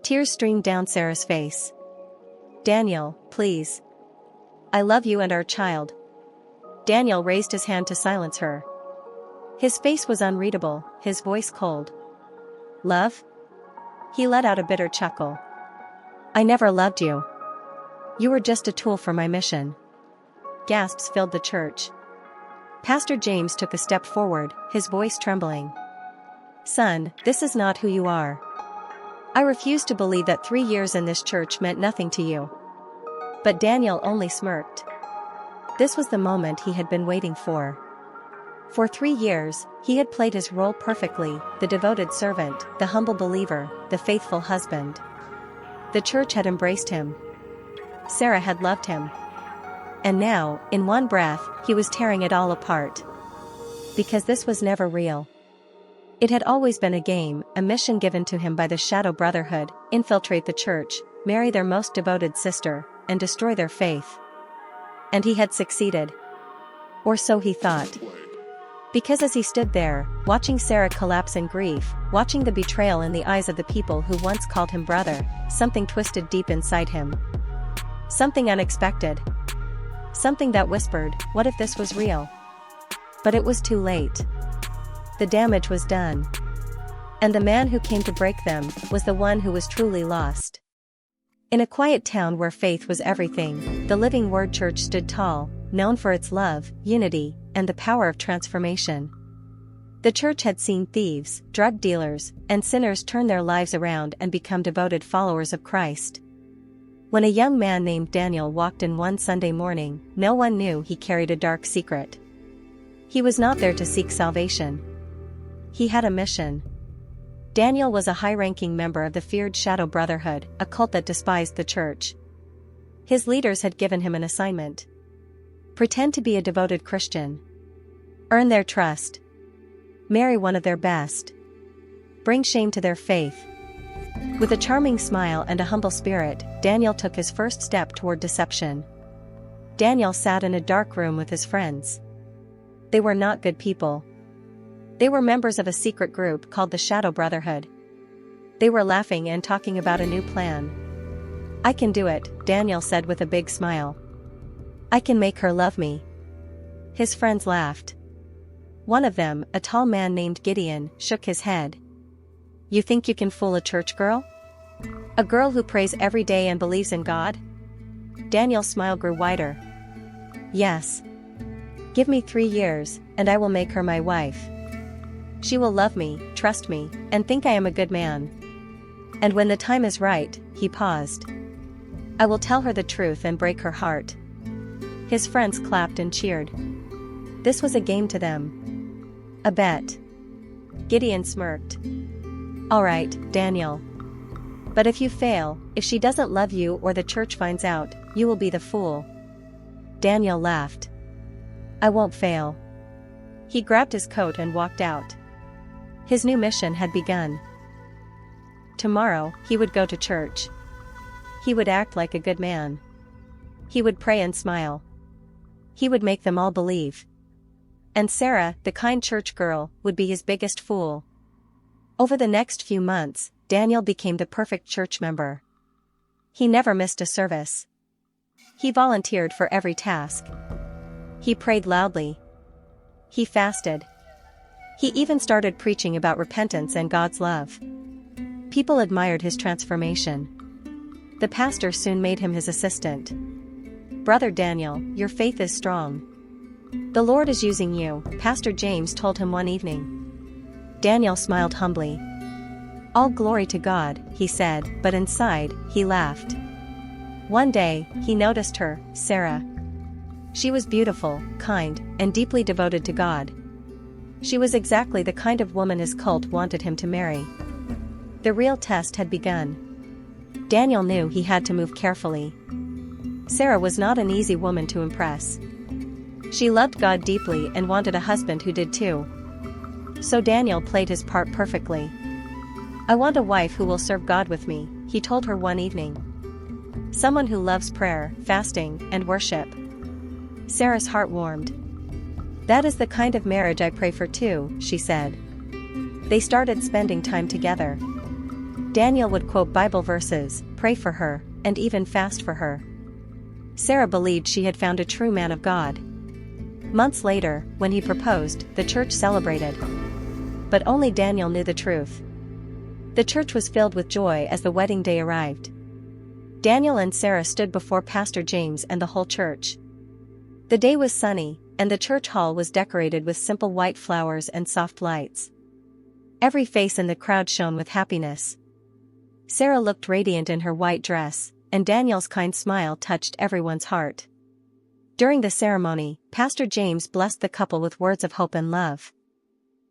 Tears streamed down Sarah's face. "Daniel, please. I love you and our child." Daniel raised his hand to silence her. His face was unreadable, his voice cold. "Love?" He let out a bitter chuckle. "I never loved you. You were just a tool for my mission." Gasps filled the church. Pastor James took a step forward, his voice trembling. "Son, this is not who you are. I refuse to believe that 3 years in this church meant nothing to you." But Daniel only smirked. This was the moment he had been waiting for. For 3 years, he had played his role perfectly, the devoted servant, the humble believer, the faithful husband. The church had embraced him. Sarah had loved him. And now, in one breath, he was tearing it all apart. Because this was never real. It had always been a game, a mission given to him by the Shadow Brotherhood: infiltrate the church, marry their most devoted sister, and destroy their faith. And he had succeeded. Or so he thought. Because as he stood there, watching Sarah collapse in grief, watching the betrayal in the eyes of the people who once called him brother, something twisted deep inside him. Something unexpected. Something that whispered, what if this was real? But it was too late. The damage was done. And the man who came to break them was the one who was truly lost. In a quiet town where faith was everything, the Living Word Church stood tall, known for its love, unity, and the power of transformation. The church had seen thieves, drug dealers, and sinners turn their lives around and become devoted followers of Christ. When a young man named Daniel walked in one Sunday morning, no one knew he carried a dark secret. He was not there to seek salvation. He had a mission. Daniel was a high-ranking member of the feared Shadow Brotherhood, a cult that despised the church. His leaders had given him an assignment. Pretend to be a devoted Christian. Earn their trust. Marry one of their best. Bring shame to their faith. With a charming smile and a humble spirit, Daniel took his first step toward deception. Daniel sat in a dark room with his friends. They were not good people. They were members of a secret group called the Shadow Brotherhood. They were laughing and talking about a new plan. "I can do it," Daniel said with a big smile. "I can make her love me." His friends laughed. One of them, a tall man named Gideon, shook his head. "You think you can fool a church girl? A girl who prays every day and believes in God?" Daniel's smile grew wider. "Yes. Give me 3 years, and I will make her my wife. She will love me, trust me, and think I am a good man. And when the time is right," he paused, "I will tell her the truth and break her heart." His friends clapped and cheered. This was a game to them. A bet. Gideon smirked. "All right, Daniel. But if you fail, if she doesn't love you or the church finds out, you will be the fool." Daniel laughed. "I won't fail." He grabbed his coat and walked out. His new mission had begun. Tomorrow, he would go to church. He would act like a good man. He would pray and smile. He would make them all believe. And Sarah, the kind church girl, would be his biggest fool. Over the next few months, Daniel became the perfect church member. He never missed a service. He volunteered for every task. He prayed loudly. He fasted. He even started preaching about repentance and God's love. People admired his transformation. The pastor soon made him his assistant. "Brother Daniel, your faith is strong. The Lord is using you," Pastor James told him one evening. Daniel smiled humbly. "All glory to God," he said, but inside, he laughed. One day, he noticed her, Sarah. She was beautiful, kind, and deeply devoted to God. She was exactly the kind of woman his cult wanted him to marry. The real test had begun. Daniel knew he had to move carefully. Sarah was not an easy woman to impress. She loved God deeply and wanted a husband who did too. So Daniel played his part perfectly. "I want a wife who will serve God with me," he told her one evening. "Someone who loves prayer, fasting, and worship." Sarah's heart warmed. "That is the kind of marriage I pray for too," she said. They started spending time together. Daniel would quote Bible verses, pray for her, and even fast for her. Sarah believed she had found a true man of God. Months later, when he proposed, the church celebrated. But only Daniel knew the truth. The church was filled with joy as the wedding day arrived. Daniel and Sarah stood before Pastor James and the whole church. The day was sunny, and the church hall was decorated with simple white flowers and soft lights. Every face in the crowd shone with happiness. Sarah looked radiant in her white dress, and Daniel's kind smile touched everyone's heart. During the ceremony, Pastor James blessed the couple with words of hope and love.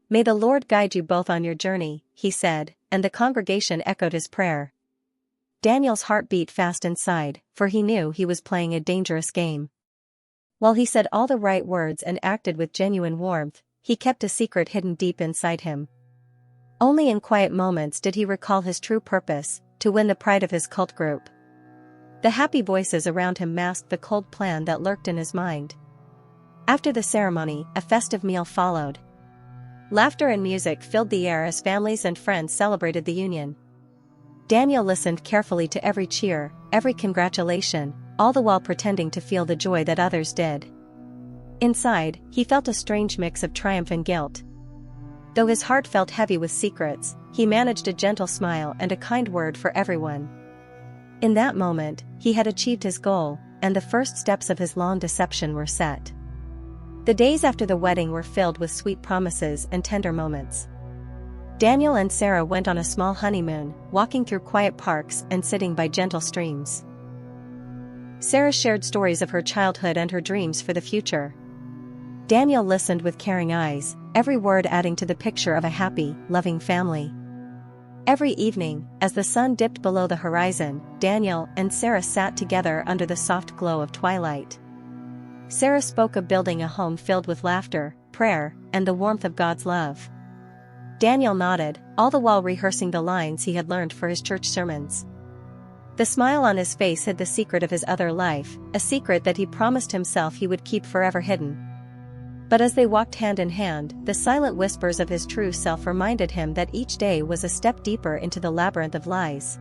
"May the Lord guide you both on your journey," he said, and the congregation echoed his prayer. Daniel's heart beat fast inside, for he knew he was playing a dangerous game. While he said all the right words and acted with genuine warmth, he kept a secret hidden deep inside him. Only in quiet moments did he recall his true purpose, to win the pride of his cult group. The happy voices around him masked the cold plan that lurked in his mind. After the ceremony, a festive meal followed. Laughter and music filled the air as families and friends celebrated the union. Daniel listened carefully to every cheer, every congratulation, all the while pretending to feel the joy that others did. Inside, he felt a strange mix of triumph and guilt. Though his heart felt heavy with secrets, he managed a gentle smile and a kind word for everyone. In that moment, he had achieved his goal, and the first steps of his long deception were set. The days after the wedding were filled with sweet promises and tender moments. Daniel and Sarah went on a small honeymoon, walking through quiet parks and sitting by gentle streams. Sarah shared stories of her childhood and her dreams for the future. Daniel listened with caring eyes, every word adding to the picture of a happy, loving family. Every evening, as the sun dipped below the horizon, Daniel and Sarah sat together under the soft glow of twilight. Sarah spoke of building a home filled with laughter, prayer, and the warmth of God's love. Daniel nodded, all the while rehearsing the lines he had learned for his church sermons. The smile on his face hid the secret of his other life, a secret that he promised himself he would keep forever hidden. But as they walked hand in hand, the silent whispers of his true self reminded him that each day was a step deeper into the labyrinth of lies.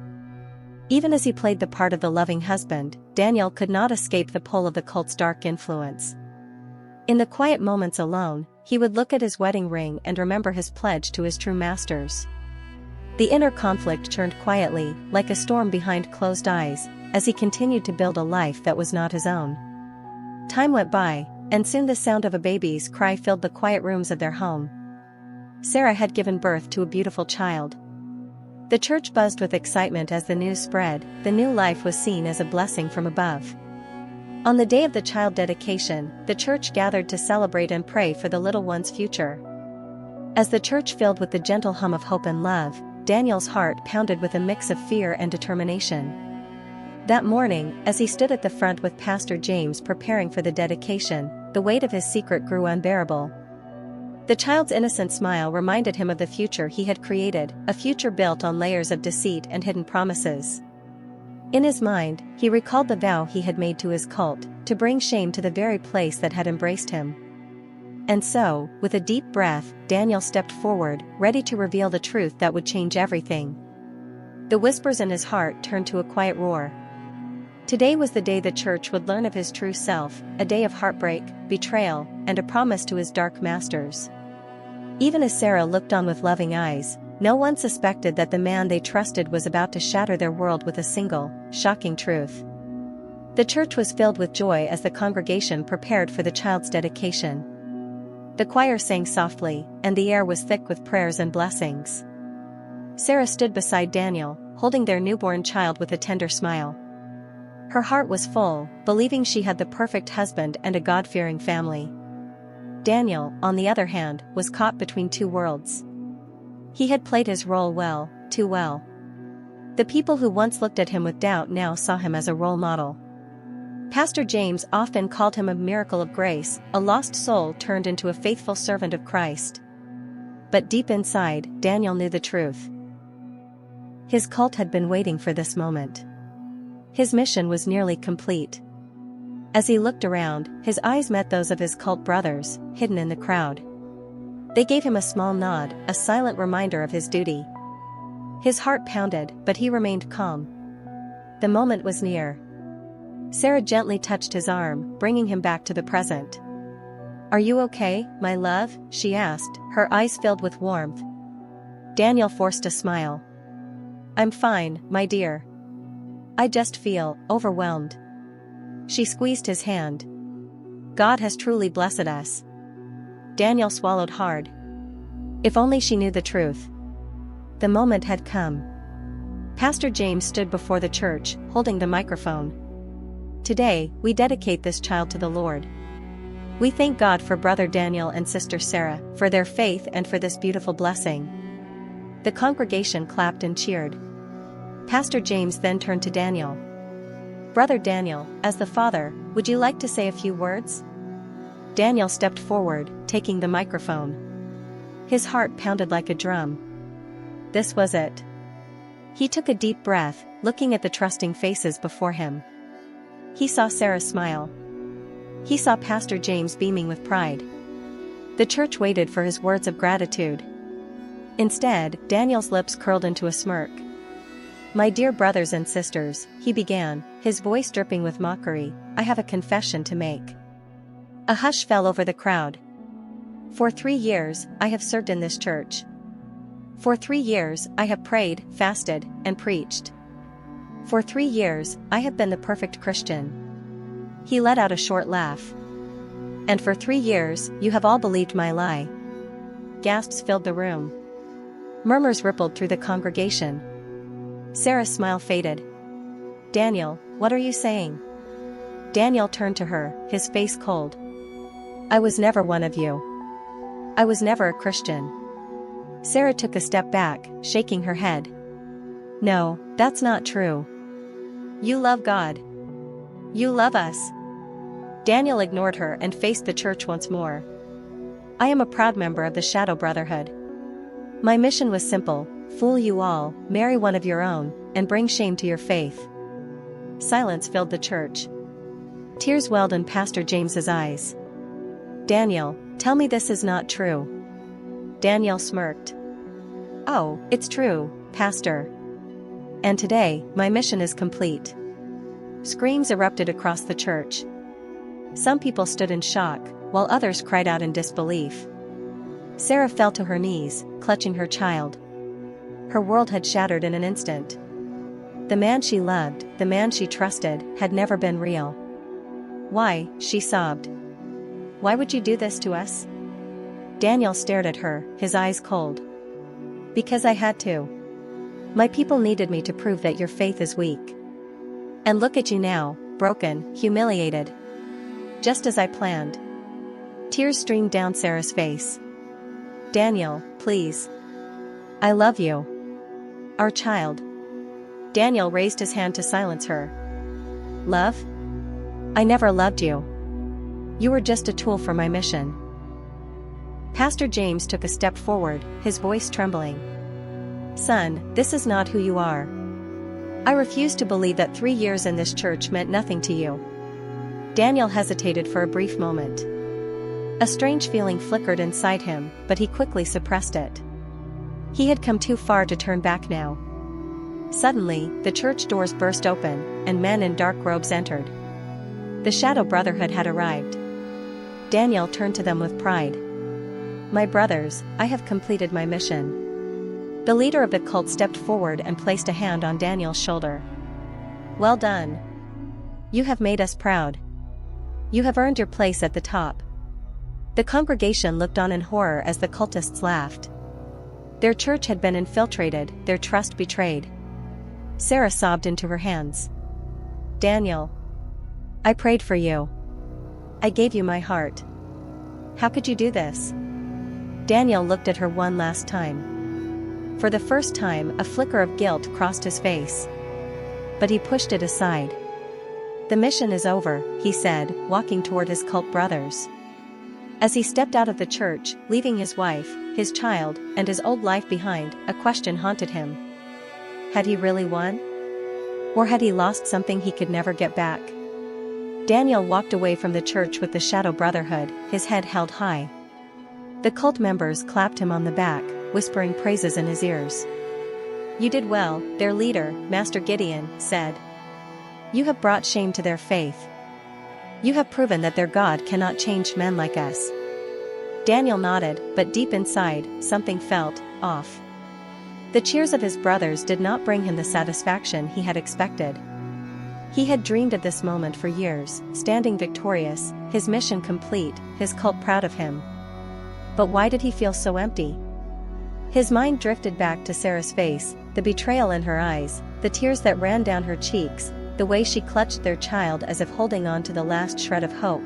Even as he played the part of the loving husband, Daniel could not escape the pull of the cult's dark influence. In the quiet moments alone, he would look at his wedding ring and remember his pledge to his true masters. The inner conflict churned quietly, like a storm behind closed eyes, as he continued to build a life that was not his own. Time went by, and soon the sound of a baby's cry filled the quiet rooms of their home. Sarah had given birth to a beautiful child. The church buzzed with excitement as the news spread. The new life was seen as a blessing from above. On the day of the child dedication, the church gathered to celebrate and pray for the little one's future. As the church filled with the gentle hum of hope and love, Daniel's heart pounded with a mix of fear and determination. That morning, as he stood at the front with Pastor James preparing for the dedication, the weight of his secret grew unbearable. The child's innocent smile reminded him of the future he had created, a future built on layers of deceit and hidden promises. In his mind, he recalled the vow he had made to his cult, to bring shame to the very place that had embraced him. And so, with a deep breath, Daniel stepped forward, ready to reveal the truth that would change everything. The whispers in his heart turned to a quiet roar. Today was the day the church would learn of his true self, a day of heartbreak, betrayal, and a promise to his dark masters. Even as Sarah looked on with loving eyes, no one suspected that the man they trusted was about to shatter their world with a single, shocking truth. The church was filled with joy as the congregation prepared for the child's dedication. The choir sang softly, and the air was thick with prayers and blessings. Sarah stood beside Daniel, holding their newborn child with a tender smile. Her heart was full, believing she had the perfect husband and a God-fearing family. Daniel, on the other hand, was caught between two worlds. He had played his role well, too well. The people who once looked at him with doubt now saw him as a role model. Pastor James often called him a miracle of grace, a lost soul turned into a faithful servant of Christ. But deep inside, Daniel knew the truth. His cult had been waiting for this moment. His mission was nearly complete. As he looked around, his eyes met those of his cult brothers, hidden in the crowd. They gave him a small nod, a silent reminder of his duty. His heart pounded, but he remained calm. The moment was near. Sarah gently touched his arm, bringing him back to the present. "Are you okay, my love?" she asked, her eyes filled with warmth. Daniel forced a smile. "I'm fine, my dear. I just feel overwhelmed." She squeezed his hand. "God has truly blessed us." Daniel swallowed hard. If only she knew the truth. The moment had come. Pastor James stood before the church, holding the microphone. "Today, we dedicate this child to the Lord. We thank God for Brother Daniel and Sister Sarah, for their faith and for this beautiful blessing." The congregation clapped and cheered. Pastor James then turned to Daniel. "Brother Daniel, as the father, would you like to say a few words?" Daniel stepped forward, taking the microphone. His heart pounded like a drum. This was it. He took a deep breath, looking at the trusting faces before him. He saw Sarah smile. He saw Pastor James beaming with pride. The church waited for his words of gratitude. Instead, Daniel's lips curled into a smirk. "My dear brothers and sisters," he began, his voice dripping with mockery, "I have a confession to make." A hush fell over the crowd. "For 3 years, I have served in this church. For 3 years, I have prayed, fasted, and preached. For 3 years, I have been the perfect Christian." He let out a short laugh. "And for 3 years, you have all believed my lie." Gasps filled the room. Murmurs rippled through the congregation. Sarah's smile faded. "Daniel, what are you saying?" Daniel turned to her, his face cold. "I was never one of you. I was never a Christian." Sarah took a step back, shaking her head. "No, that's not true. You love God. You love us." Daniel ignored her and faced the church once more. "I am a proud member of the Shadow Brotherhood. My mission was simple: fool you all, marry one of your own, and bring shame to your faith." Silence filled the church. Tears welled in Pastor James's eyes. "Daniel, tell me this is not true." Daniel smirked. "Oh, it's true, Pastor. And today, my mission is complete." Screams erupted across the church. Some people stood in shock, while others cried out in disbelief. Sarah fell to her knees, clutching her child. Her world had shattered in an instant. The man she loved, the man she trusted, had never been real. "Why?" she sobbed. "Why would you do this to us?" Daniel stared at her, his eyes cold. "Because I had to. My people needed me to prove that your faith is weak. And look at you now, broken, humiliated. Just as I planned." Tears streamed down Sarah's face. "Daniel, please. I love you. Our child." Daniel raised his hand to silence her. "Love? I never loved you. You were just a tool for my mission." Pastor James took a step forward, his voice trembling. "Son, this is not who you are. I refuse to believe that 3 years in this church meant nothing to you." Daniel hesitated for a brief moment. A strange feeling flickered inside him, but he quickly suppressed it. He had come too far to turn back now. Suddenly, the church doors burst open, and men in dark robes entered. The Shadow Brotherhood had arrived. Daniel turned to them with pride. "My brothers, I have completed my mission." The leader of the cult stepped forward and placed a hand on Daniel's shoulder. "Well done. You have made us proud. You have earned your place at the top." The congregation looked on in horror as the cultists laughed. Their church had been infiltrated, their trust betrayed. Sarah sobbed into her hands. "Daniel, I prayed for you. I gave you my heart. How could you do this?" Daniel looked at her one last time. For the first time, a flicker of guilt crossed his face. But he pushed it aside. "The mission is over," he said, walking toward his cult brothers. As he stepped out of the church, leaving his wife, his child, and his old life behind, a question haunted him. Had he really won? Or had he lost something he could never get back? Daniel walked away from the church with the Shadow Brotherhood, his head held high. The cult members clapped him on the back, whispering praises in his ears. You did well, their leader, Master Gideon, said. You have brought shame to their faith. You have proven that their God cannot change men like us. Daniel nodded, but deep inside, something felt off. The cheers of his brothers did not bring him the satisfaction he had expected. He had dreamed of this moment for years, standing victorious, his mission complete, his cult proud of him. But why did he feel so empty? His mind drifted back to Sarah's face, the betrayal in her eyes, the tears that ran down her cheeks, the way she clutched their child as if holding on to the last shred of hope.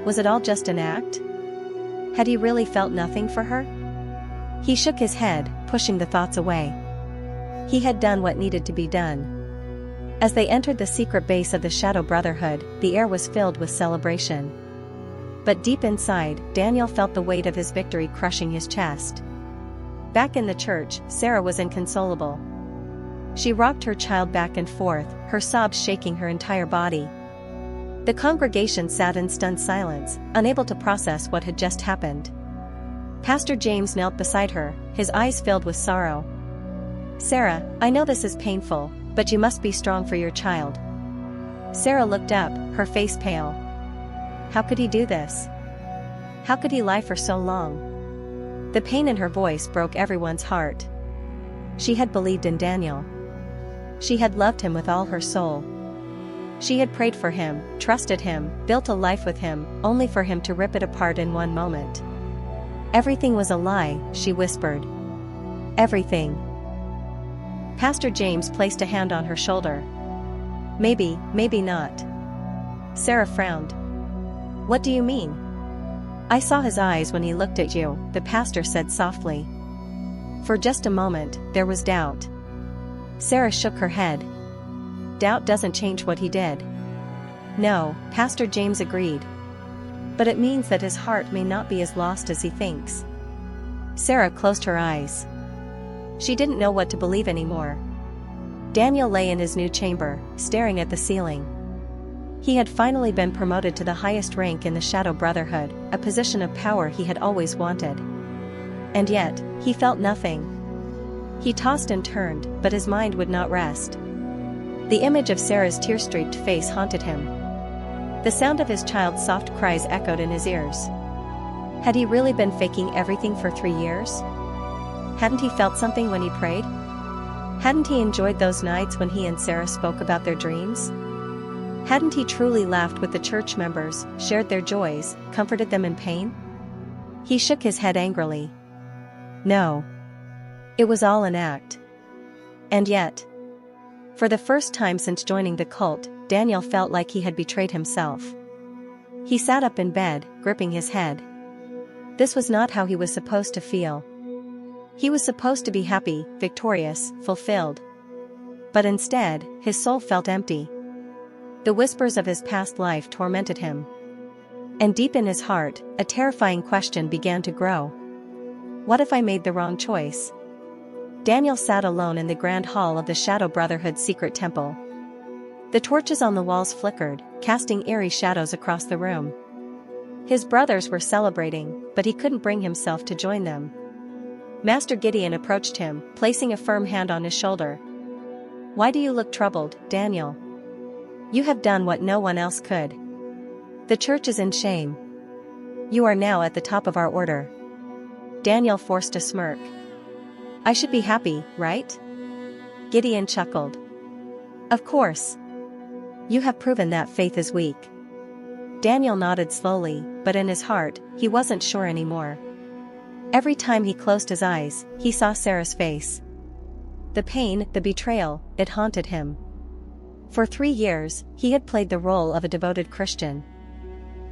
Was it all just an act? Had he really felt nothing for her? He shook his head, pushing the thoughts away. He had done what needed to be done. As they entered the secret base of the Shadow Brotherhood, the air was filled with celebration. But deep inside, Daniel felt the weight of his victory crushing his chest. Back in the church, Sarah was inconsolable. She rocked her child back and forth, her sobs shaking her entire body. The congregation sat in stunned silence, unable to process what had just happened. Pastor James knelt beside her, his eyes filled with sorrow. Sarah, I know this is painful, but you must be strong for your child. Sarah looked up, her face pale. How could he do this? How could he lie for so long? The pain in her voice broke everyone's heart. She had believed in Daniel. She had loved him with all her soul. She had prayed for him, trusted him, built a life with him, only for him to rip it apart in one moment. Everything was a lie, she whispered. Everything. Pastor James placed a hand on her shoulder. Maybe, maybe not. Sarah frowned. What do you mean? I saw his eyes when he looked at you, the pastor said softly. For just a moment, there was doubt. Sarah shook her head. Doubt doesn't change what he did. No, Pastor James agreed. But it means that his heart may not be as lost as he thinks. Sarah closed her eyes. She didn't know what to believe anymore. Daniel lay in his new chamber, staring at the ceiling. He had finally been promoted to the highest rank in the Shadow Brotherhood, a position of power he had always wanted. And yet, he felt nothing. He tossed and turned, but his mind would not rest. The image of Sarah's tear-streaked face haunted him. The sound of his child's soft cries echoed in his ears. Had he really been faking everything for 3 years? Hadn't he felt something when he prayed? Hadn't he enjoyed those nights when he and Sarah spoke about their dreams? Hadn't he truly laughed with the church members, shared their joys, comforted them in pain? He shook his head angrily. No. It was all an act. And yet, for the first time since joining the cult, Daniel felt like he had betrayed himself. He sat up in bed, gripping his head. This was not how he was supposed to feel. He was supposed to be happy, victorious, fulfilled. But instead, his soul felt empty. The whispers of his past life tormented him. And deep in his heart, a terrifying question began to grow. What if I made the wrong choice? Daniel sat alone in the grand hall of the Shadow Brotherhood's secret temple. The torches on the walls flickered, casting eerie shadows across the room. His brothers were celebrating, but he couldn't bring himself to join them. Master Gideon approached him, placing a firm hand on his shoulder. Why do you look troubled, Daniel? You have done what no one else could. The church is in shame. You are now at the top of our order. Daniel forced a smirk. I should be happy, right? Gideon chuckled. Of course. You have proven that faith is weak. Daniel nodded slowly, but in his heart, he wasn't sure anymore. Every time he closed his eyes, he saw Sarah's face. The pain, the betrayal, it haunted him. For 3 years, he had played the role of a devoted Christian.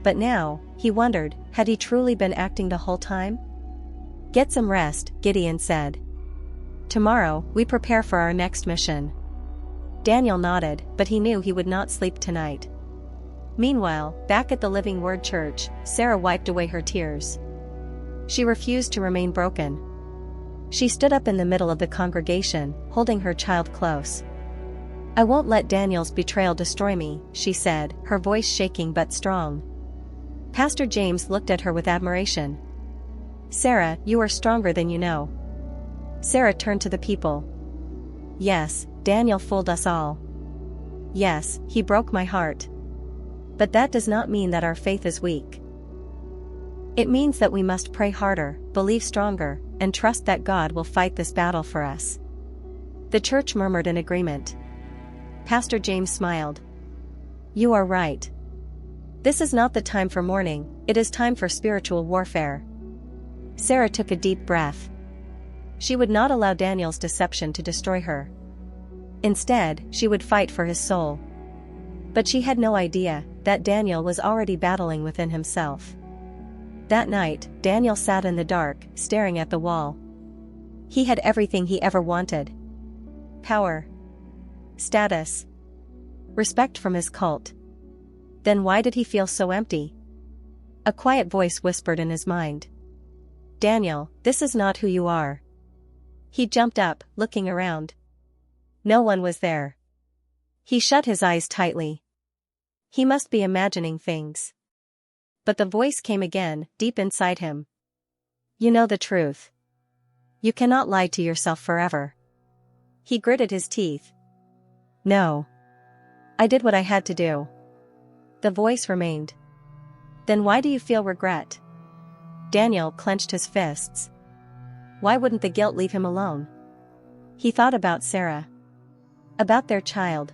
But now, he wondered, had he truly been acting the whole time? Get some rest, Gideon said. Tomorrow, we prepare for our next mission. Daniel nodded, but he knew he would not sleep tonight. Meanwhile, back at the Living Word Church, Sarah wiped away her tears. She refused to remain broken. She stood up in the middle of the congregation, holding her child close. I won't let Daniel's betrayal destroy me, she said, her voice shaking but strong. Pastor James looked at her with admiration. Sarah, you are stronger than you know. Sarah turned to the people. Yes, Daniel fooled us all. Yes, he broke my heart. But that does not mean that our faith is weak. It means that we must pray harder, believe stronger, and trust that God will fight this battle for us." The church murmured in agreement. Pastor James smiled. "You are right. This is not the time for mourning, it is time for spiritual warfare." Sarah took a deep breath. She would not allow Daniel's deception to destroy her. Instead, she would fight for his soul. But she had no idea that Daniel was already battling within himself. That night, Daniel sat in the dark, staring at the wall. He had everything he ever wanted. Power. Status. Respect from his cult. Then why did he feel so empty? A quiet voice whispered in his mind. "Daniel, this is not who you are." He jumped up, looking around. No one was there. He shut his eyes tightly. He must be imagining things. But the voice came again, deep inside him. "You know the truth. You cannot lie to yourself forever." He gritted his teeth. "No. I did what I had to do." The voice remained. "Then why do you feel regret?" Daniel clenched his fists. Why wouldn't the guilt leave him alone? He thought about Sarah. About their child.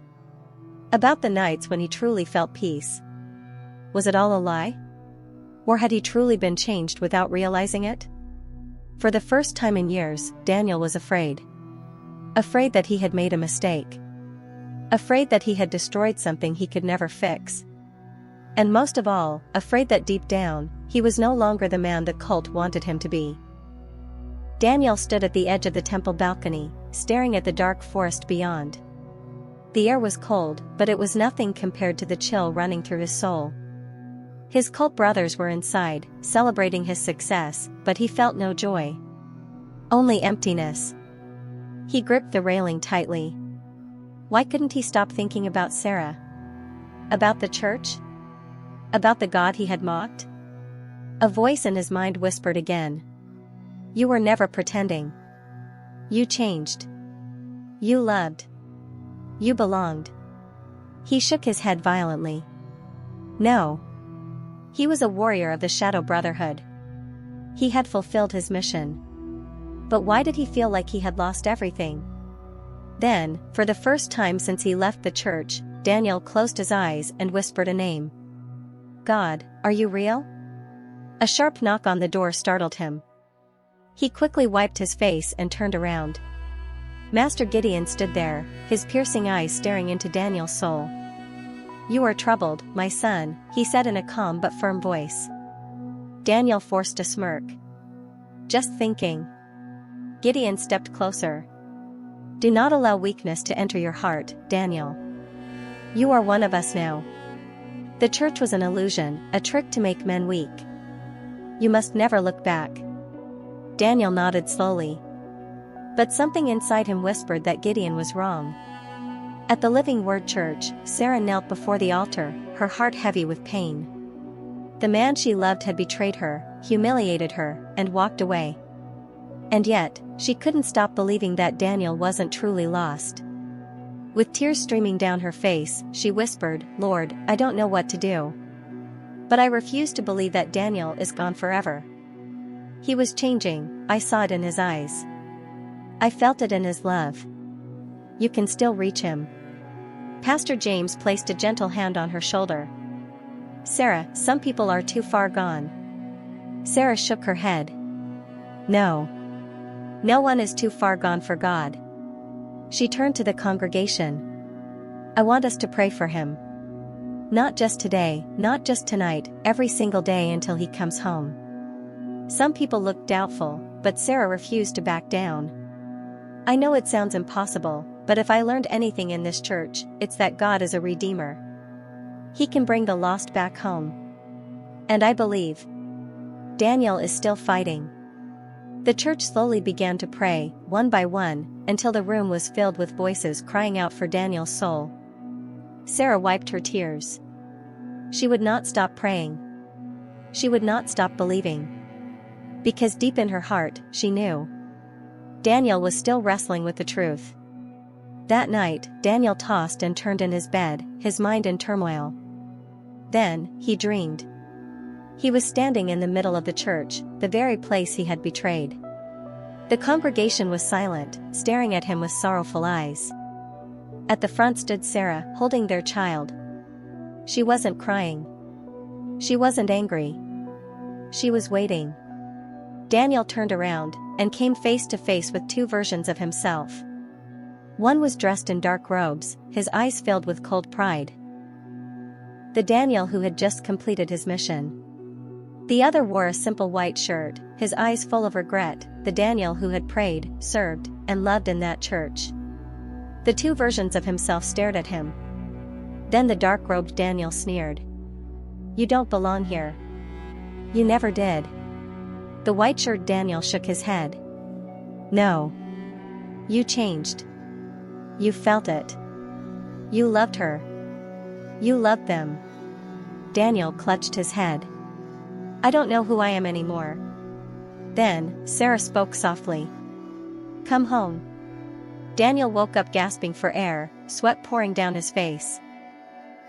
About the nights when he truly felt peace. Was it all a lie? Or had he truly been changed without realizing it? For the first time in years, Daniel was afraid. Afraid that he had made a mistake. Afraid that he had destroyed something he could never fix. And most of all, afraid that deep down, he was no longer the man the cult wanted him to be. Daniel stood at the edge of the temple balcony, staring at the dark forest beyond. The air was cold, but it was nothing compared to the chill running through his soul. His cult brothers were inside, celebrating his success, but he felt no joy. Only emptiness. He gripped the railing tightly. Why couldn't he stop thinking about Sarah? About the church? About the God he had mocked? A voice in his mind whispered again. "You were never pretending. You changed. You loved. You belonged." He shook his head violently. No. He was a warrior of the Shadow Brotherhood. He had fulfilled his mission. But why did he feel like he had lost everything? Then, for the first time since he left the church, Daniel closed his eyes and whispered a name. "God, are you real?" A sharp knock on the door startled him. He quickly wiped his face and turned around. Master Gideon stood there, his piercing eyes staring into Daniel's soul. "You are troubled, my son," he said in a calm but firm voice. Daniel forced a smirk. "Just thinking." Gideon stepped closer. "Do not allow weakness to enter your heart, Daniel. You are one of us now. The church was an illusion, a trick to make men weak. You must never look back." Daniel nodded slowly. But something inside him whispered that Gideon was wrong. At the Living Word Church, Sarah knelt before the altar, her heart heavy with pain. The man she loved had betrayed her, humiliated her, and walked away. And yet, she couldn't stop believing that Daniel wasn't truly lost. With tears streaming down her face, she whispered, "Lord, I don't know what to do. But I refuse to believe that Daniel is gone forever. He was changing, I saw it in his eyes. I felt it in his love. You can still reach him." Pastor James placed a gentle hand on her shoulder. "Sarah, some people are too far gone." Sarah shook her head. "No. No one is too far gone for God." She turned to the congregation. "I want us to pray for him. Not just today, not just tonight, every single day until he comes home." Some people looked doubtful, but Sarah refused to back down. "I know it sounds impossible, but if I learned anything in this church, it's that God is a redeemer. He can bring the lost back home. And I believe Daniel is still fighting." The church slowly began to pray, one by one, until the room was filled with voices crying out for Daniel's soul. Sarah wiped her tears. She would not stop praying. She would not stop believing. Because deep in her heart, she knew Daniel was still wrestling with the truth. That night, Daniel tossed and turned in his bed, his mind in turmoil. Then, he dreamed. He was standing in the middle of the church, the very place he had betrayed. The congregation was silent, staring at him with sorrowful eyes. At the front stood Sarah, holding their child. She wasn't crying. She wasn't angry. She was waiting. Daniel turned around, and came face to face with two versions of himself. One was dressed in dark robes, his eyes filled with cold pride. The Daniel who had just completed his mission. The other wore a simple white shirt, his eyes full of regret, the Daniel who had prayed, served, and loved in that church. The two versions of himself stared at him. Then the dark-robed Daniel sneered. "You don't belong here. You never did." The white-shirted Daniel shook his head. "No. You changed. You felt it. You loved her. You loved them." Daniel clutched his head. "I don't know who I am anymore." Then, Sarah spoke softly. "Come home." Daniel woke up gasping for air, sweat pouring down his face.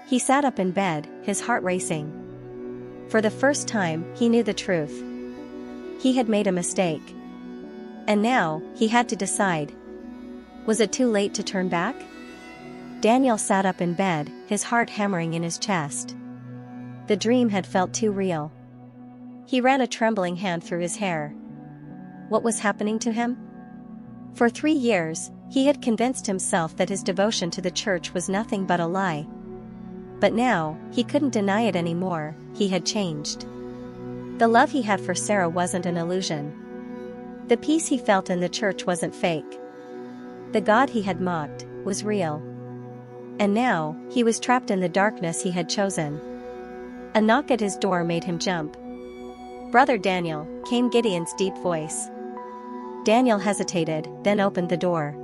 He sat up in bed, his heart racing. For the first time, he knew the truth. He had made a mistake. And now, he had to decide. Was it too late to turn back? Daniel sat up in bed, his heart hammering in his chest. The dream had felt too real. He ran a trembling hand through his hair. What was happening to him? For 3 years, he had convinced himself that his devotion to the church was nothing but a lie. But now, he couldn't deny it anymore, he had changed. The love he had for Sarah wasn't an illusion. The peace he felt in the church wasn't fake. The God he had mocked was real. And now, he was trapped in the darkness he had chosen. A knock at his door made him jump. "Brother Daniel," came Gideon's deep voice. Daniel hesitated, then opened the door.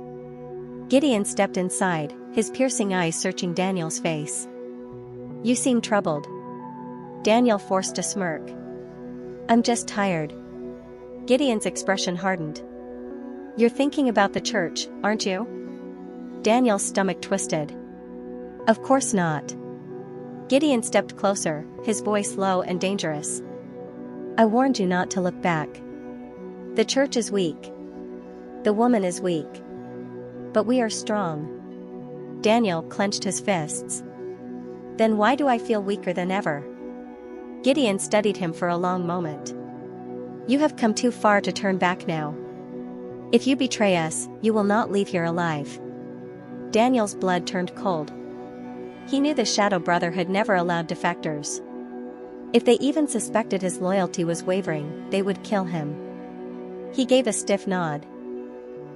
Gideon stepped inside, his piercing eyes searching Daniel's face. "You seem troubled." Daniel forced a smirk. "I'm just tired." Gideon's expression hardened. "You're thinking about the church, aren't you?" Daniel's stomach twisted. "Of course not." Gideon stepped closer, his voice low and dangerous. "I warned you not to look back. The church is weak. The woman is weak. But we are strong." Daniel clenched his fists. "Then why do I feel weaker than ever?" Gideon studied him for a long moment. "You have come too far to turn back now. If you betray us, you will not leave here alive." Daniel's blood turned cold. He knew the Shadow Brotherhood never allowed defectors. If they even suspected his loyalty was wavering, they would kill him. He gave a stiff nod.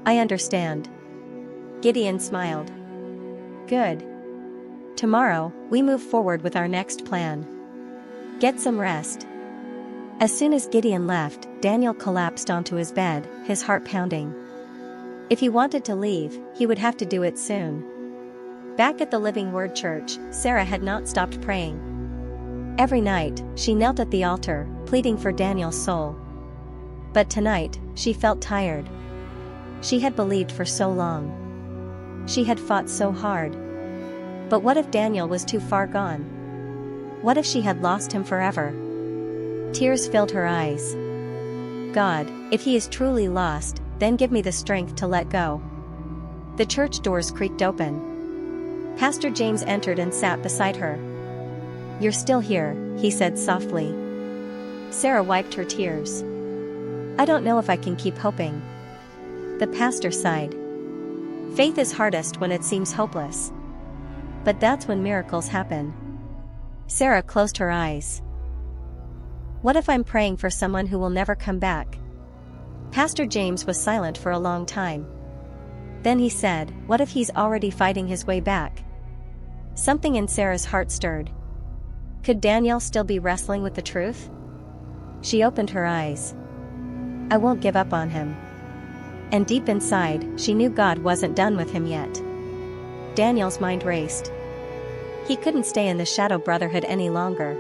"I understand." Gideon smiled. "Good. Tomorrow, we move forward with our next plan. Get some rest." As soon as Gideon left, Daniel collapsed onto his bed, his heart pounding. If he wanted to leave, he would have to do it soon. Back at the Living Word Church, Sarah had not stopped praying. Every night, she knelt at the altar, pleading for Daniel's soul. But tonight, she felt tired. She had believed for so long. She had fought so hard. But what if Daniel was too far gone? What if she had lost him forever? Tears filled her eyes. "God, if he is truly lost, then give me the strength to let go." The church doors creaked open. Pastor James entered and sat beside her. "You're still here," he said softly. Sarah wiped her tears. "I don't know if I can keep hoping." The pastor sighed. "Faith is hardest when it seems hopeless. But that's when miracles happen." Sarah closed her eyes. "What if I'm praying for someone who will never come back?" Pastor James was silent for a long time. Then he said, "What if he's already fighting his way back?" Something in Sarah's heart stirred. Could Daniel still be wrestling with the truth? She opened her eyes. "I won't give up on him." And deep inside, she knew God wasn't done with him yet. Daniel's mind raced. He couldn't stay in the Shadow Brotherhood any longer.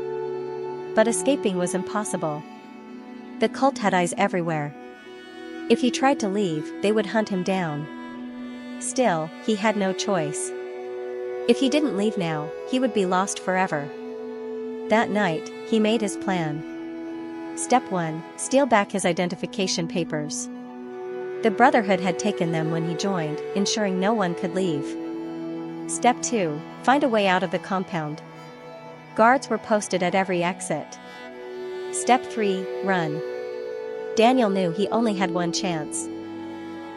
But escaping was impossible. The cult had eyes everywhere. If he tried to leave, they would hunt him down. Still, he had no choice. If he didn't leave now, he would be lost forever. That night, he made his plan. Step 1. Steal back his identification papers. The Brotherhood had taken them when he joined, ensuring no one could leave. Step 2. Find a way out of the compound. Guards were posted at every exit. Step 3. Run. Daniel knew he only had one chance.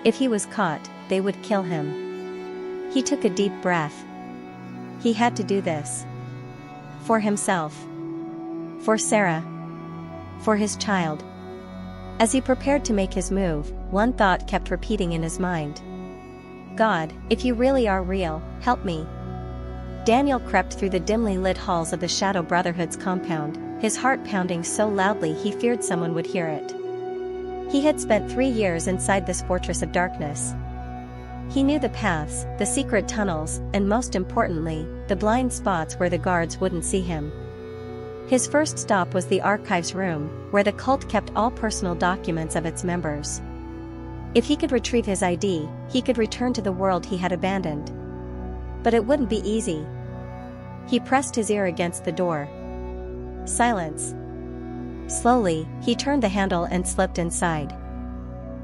If he was caught, they would kill him. He took a deep breath. He had to do this. For himself. For Sarah. For his child. As he prepared to make his move, one thought kept repeating in his mind. God, if you really are real, help me. Daniel crept through the dimly lit halls of the Shadow Brotherhood's compound, his heart pounding so loudly he feared someone would hear it. He had spent 3 years inside this fortress of darkness. He knew the paths, the secret tunnels, and most importantly, the blind spots where the guards wouldn't see him. His first stop was the archives room, where the cult kept all personal documents of its members. If he could retrieve his ID, he could return to the world he had abandoned. But it wouldn't be easy. He pressed his ear against the door. Silence. Slowly, he turned the handle and slipped inside.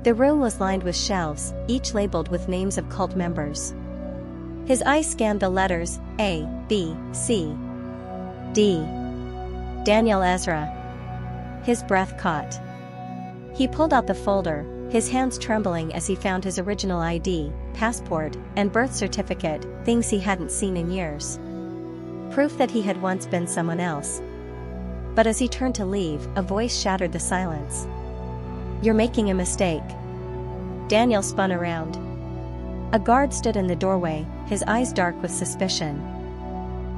The room was lined with shelves, each labeled with names of cult members. His eyes scanned the letters A, B, C, D. Daniel Ezra. His breath caught. He pulled out the folder, his hands trembling as he found his original ID, passport, and birth certificate, things he hadn't seen in years. Proof that he had once been someone else. But as he turned to leave, a voice shattered the silence. You're making a mistake. Daniel spun around. A guard stood in the doorway, his eyes dark with suspicion.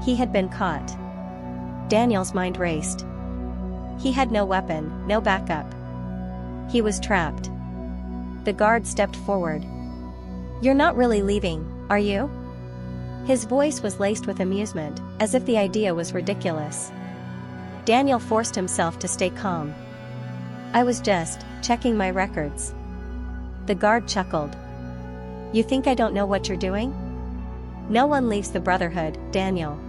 He had been caught. Daniel's mind raced. He had no weapon, no backup. He was trapped. The guard stepped forward. You're not really leaving, are you? His voice was laced with amusement, as if the idea was ridiculous. Daniel forced himself to stay calm. I was just checking my records. The guard chuckled. You think I don't know what you're doing? No one leaves the Brotherhood, Daniel.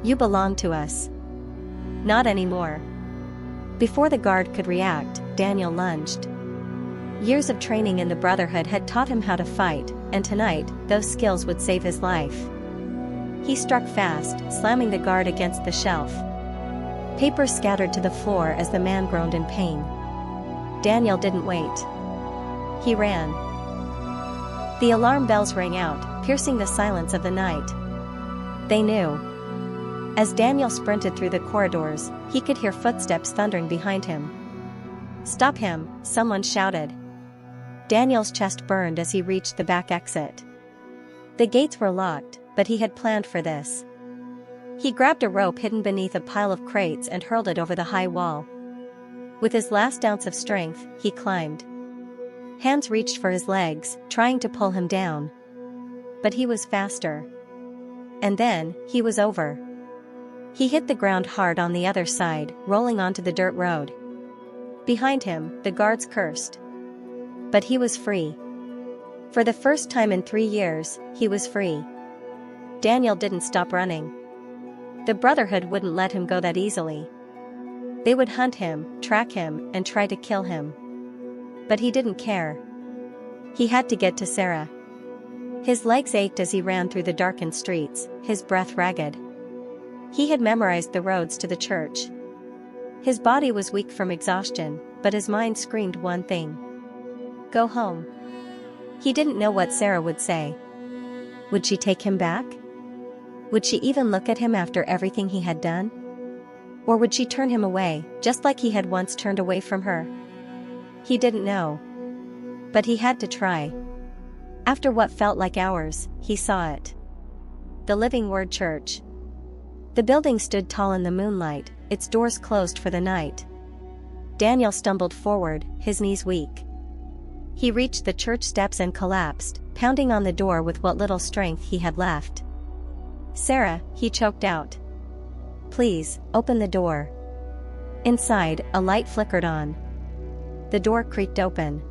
You belong to us. Not anymore. Before the guard could react, Daniel lunged. Years of training in the Brotherhood had taught him how to fight, and tonight, those skills would save his life. He struck fast, slamming the guard against the shelf. Papers scattered to the floor as the man groaned in pain. Daniel didn't wait. He ran. The alarm bells rang out, piercing the silence of the night. They knew. As Daniel sprinted through the corridors, he could hear footsteps thundering behind him. Stop him, someone shouted. Daniel's chest burned as he reached the back exit. The gates were locked, but he had planned for this. He grabbed a rope hidden beneath a pile of crates and hurled it over the high wall. With his last ounce of strength, he climbed. Hands reached for his legs, trying to pull him down. But he was faster. And then, he was over. He hit the ground hard on the other side, rolling onto the dirt road. Behind him, the guards cursed. But he was free. For the first time in 3 years, he was free. Daniel didn't stop running. The Brotherhood wouldn't let him go that easily. They would hunt him, track him, and try to kill him. But he didn't care. He had to get to Sarah. His legs ached as he ran through the darkened streets, his breath ragged. He had memorized the roads to the church. His body was weak from exhaustion, but his mind screamed one thing. Go home. He didn't know what Sarah would say. Would she take him back? Would she even look at him after everything he had done? Or would she turn him away, just like he had once turned away from her? He didn't know. But he had to try. After what felt like hours, he saw it. The Living Word Church. The building stood tall in the moonlight, its doors closed for the night. Daniel stumbled forward, his knees weak. He reached the church steps and collapsed, pounding on the door with what little strength he had left. Sarah, he choked out. Please, open the door. Inside, a light flickered on. The door creaked open.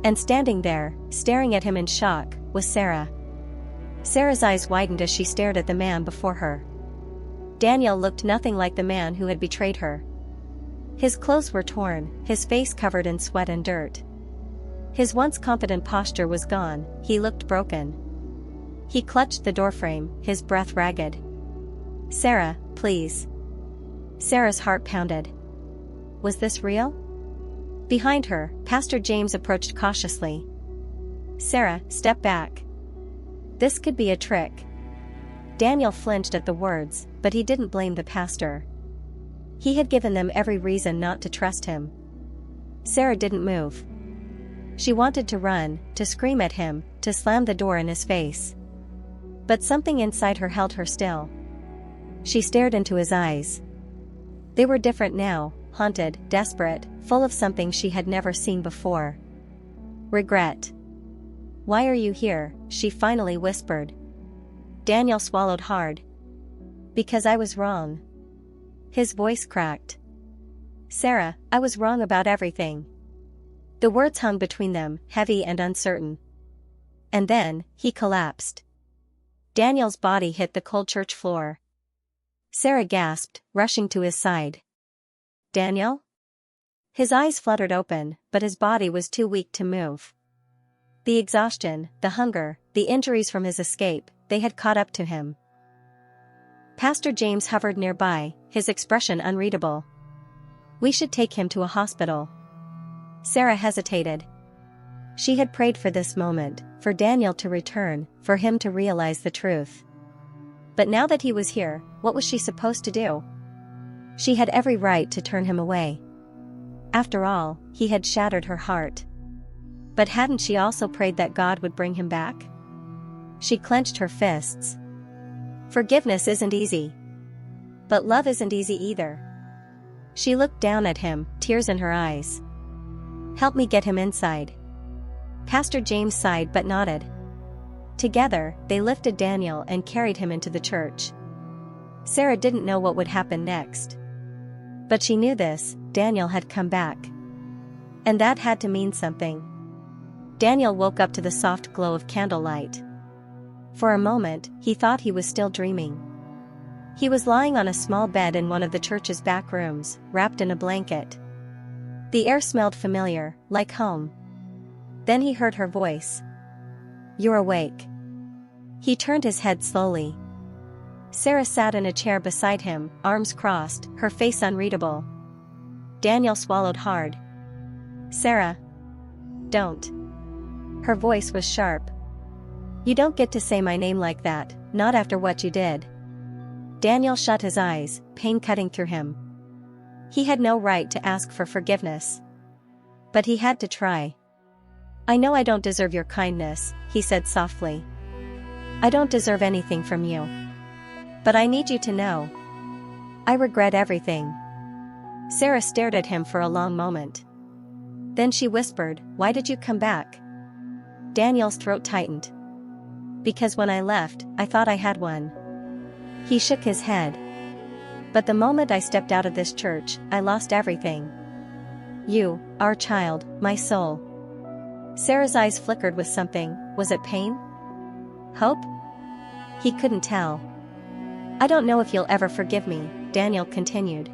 And standing there, staring at him in shock, was Sarah. Sarah's eyes widened as she stared at the man before her. Daniel looked nothing like the man who had betrayed her. His clothes were torn, his face covered in sweat and dirt. His once confident posture was gone, he looked broken. He clutched the doorframe, his breath ragged. "Sarah, please." Sarah's heart pounded. Was this real? Behind her, Pastor James approached cautiously. "Sarah, step back. This could be a trick." Daniel flinched at the words, but he didn't blame the pastor. He had given them every reason not to trust him. Sarah didn't move. She wanted to run, to scream at him, to slam the door in his face. But something inside her held her still. She stared into his eyes. They were different now, haunted, desperate, full of something she had never seen before. Regret. "Why are you here?" she finally whispered. Daniel swallowed hard. "Because I was wrong." His voice cracked. "Sarah, I was wrong about everything." The words hung between them, heavy and uncertain. And then, he collapsed. Daniel's body hit the cold church floor. Sarah gasped, rushing to his side. "Daniel?" His eyes fluttered open, but his body was too weak to move. The exhaustion, the hunger, the injuries from his escape, they had caught up to him. Pastor James hovered nearby, his expression unreadable. "We should take him to a hospital." Sarah hesitated. She had prayed for this moment, for Daniel to return, for him to realize the truth. But now that he was here, what was she supposed to do? She had every right to turn him away. After all, he had shattered her heart. But hadn't she also prayed that God would bring him back? She clenched her fists. Forgiveness isn't easy. But love isn't easy either. She looked down at him, tears in her eyes. "Help me get him inside." Pastor James sighed but nodded. Together, they lifted Daniel and carried him into the church. Sarah didn't know what would happen next. But she knew this: Daniel had come back. And that had to mean something. Daniel woke up to the soft glow of candlelight. For a moment, he thought he was still dreaming. He was lying on a small bed in one of the church's back rooms, wrapped in a blanket. The air smelled familiar, like home. Then he heard her voice. "You're awake." He turned his head slowly. Sarah sat in a chair beside him, arms crossed, her face unreadable. Daniel swallowed hard. "Sarah. Don't." Her voice was sharp. "You don't get to say my name like that, not after what you did." Daniel shut his eyes, pain cutting through him. He had no right to ask for forgiveness. But he had to try. "I know I don't deserve your kindness," he said softly. "I don't deserve anything from you. But I need you to know. I regret everything." Sarah stared at him for a long moment. Then she whispered, "Why did you come back?" Daniel's throat tightened. "Because when I left, I thought I had one." He shook his head. "But the moment I stepped out of this church, I lost everything. You, our child, my soul." Sarah's eyes flickered with something. Was it pain? Hope? He couldn't tell. "I don't know if you'll ever forgive me," Daniel continued.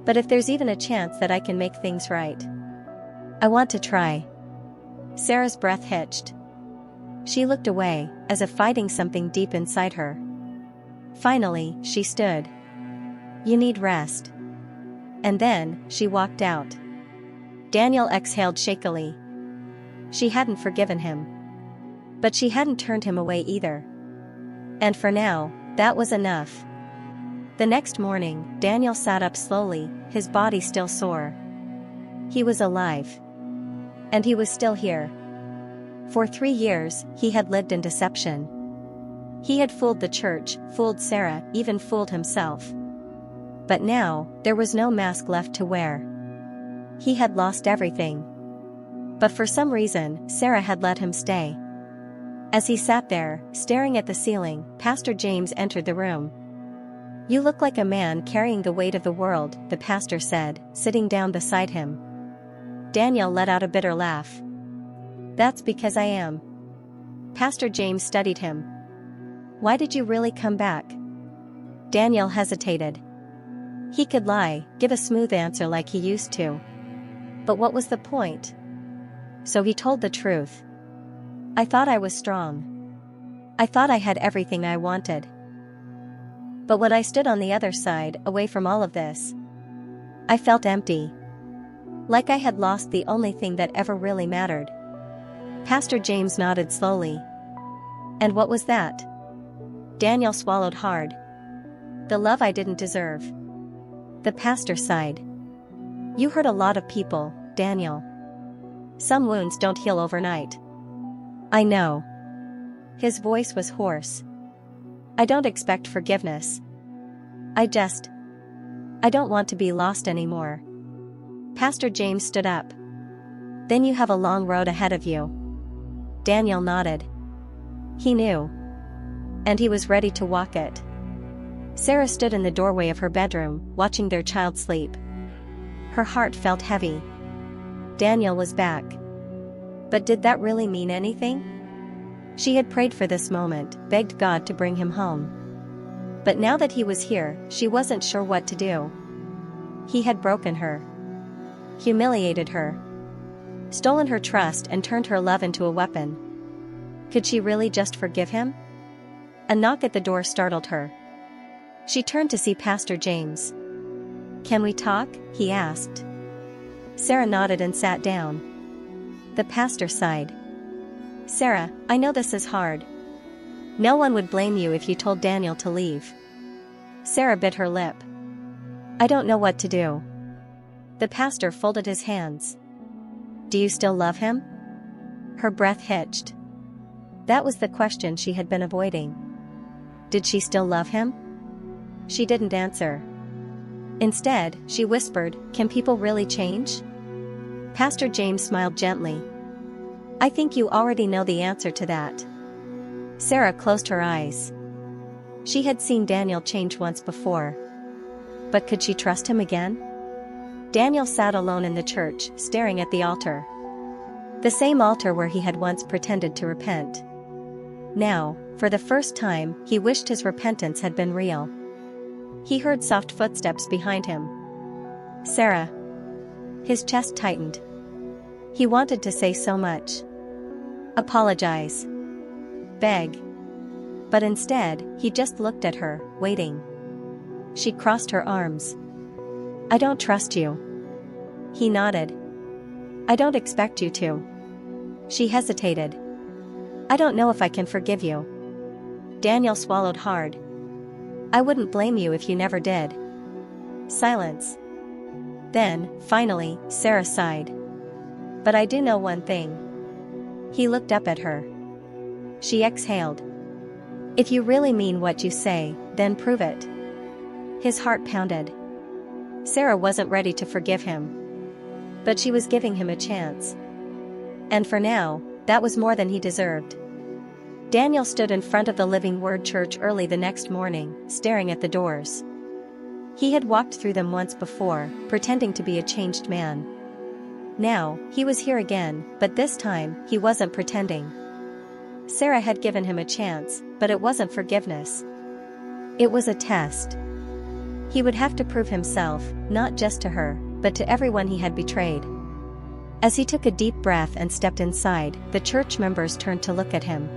"But if there's even a chance that I can make things right, I want to try." Sarah's breath hitched. She looked away, as if fighting something deep inside her. Finally, she stood. "You need rest." And then, she walked out. Daniel exhaled shakily. She hadn't forgiven him. But she hadn't turned him away either. And for now, that was enough. The next morning, Daniel sat up slowly, his body still sore. He was alive. And he was still here. For 3 years, he had lived in deception. He had fooled the church, fooled Sarah, even fooled himself. But now, there was no mask left to wear. He had lost everything. But for some reason, Sarah had let him stay. As he sat there, staring at the ceiling, Pastor James entered the room. "You look like a man carrying the weight of the world," the pastor said, sitting down beside him. Daniel let out a bitter laugh. "That's because I am." Pastor James studied him. Why did you really come back? Daniel hesitated. He could lie, give a smooth answer like he used to. But what was the point? So he told the truth. I thought I was strong. I thought I had everything I wanted. But when I stood on the other side, away from all of this, I felt empty. Like I had lost the only thing that ever really mattered. Pastor James nodded slowly. And what was that? Daniel swallowed hard. The love I didn't deserve. The pastor sighed. You hurt a lot of people, Daniel. Some wounds don't heal overnight. I know. His voice was hoarse. I don't expect forgiveness. I don't want to be lost anymore. Pastor James stood up. Then you have a long road ahead of you. Daniel nodded. He knew. And he was ready to walk it. Sarah stood in the doorway of her bedroom, watching their child sleep. Her heart felt heavy. Daniel was back. But did that really mean anything? She had prayed for this moment, begged God to bring him home. But now that he was here, she wasn't sure what to do. He had broken her. Humiliated her. Stolen her trust and turned her love into a weapon. Could she really just forgive him? A knock at the door startled her. She turned to see Pastor James. Can we talk? He asked. Sarah nodded and sat down. The pastor sighed. Sarah, I know this is hard. No one would blame you if you told Daniel to leave. Sarah bit her lip. I don't know what to do. The pastor folded his hands. Do you still love him? Her breath hitched. That was the question she had been avoiding. Did she still love him? She didn't answer. Instead, she whispered, Can people really change? Pastor James smiled gently. I think you already know the answer to that. Sarah closed her eyes. She had seen Daniel change once before. But could she trust him again? Daniel sat alone in the church, staring at the altar. The same altar where he had once pretended to repent. Now, for the first time, he wished his repentance had been real. He heard soft footsteps behind him. Sarah. His chest tightened. He wanted to say so much. Apologize. Beg. But instead, he just looked at her, waiting. She crossed her arms. I don't trust you. He nodded. I don't expect you to. She hesitated. I don't know if I can forgive you. Daniel swallowed hard. I wouldn't blame you if you never did. Silence. Then, finally, Sarah sighed. But I do know one thing. He looked up at her. She exhaled. If you really mean what you say, then prove it. His heart pounded. Sarah wasn't ready to forgive him. But she was giving him a chance. And for now, that was more than he deserved. Daniel stood in front of the Living Word Church early the next morning, staring at the doors. He had walked through them once before, pretending to be a changed man. Now, he was here again, but this time, he wasn't pretending. Sarah had given him a chance, but it wasn't forgiveness. It was a test. He would have to prove himself, not just to her, but to everyone he had betrayed. As he took a deep breath and stepped inside, the church members turned to look at him.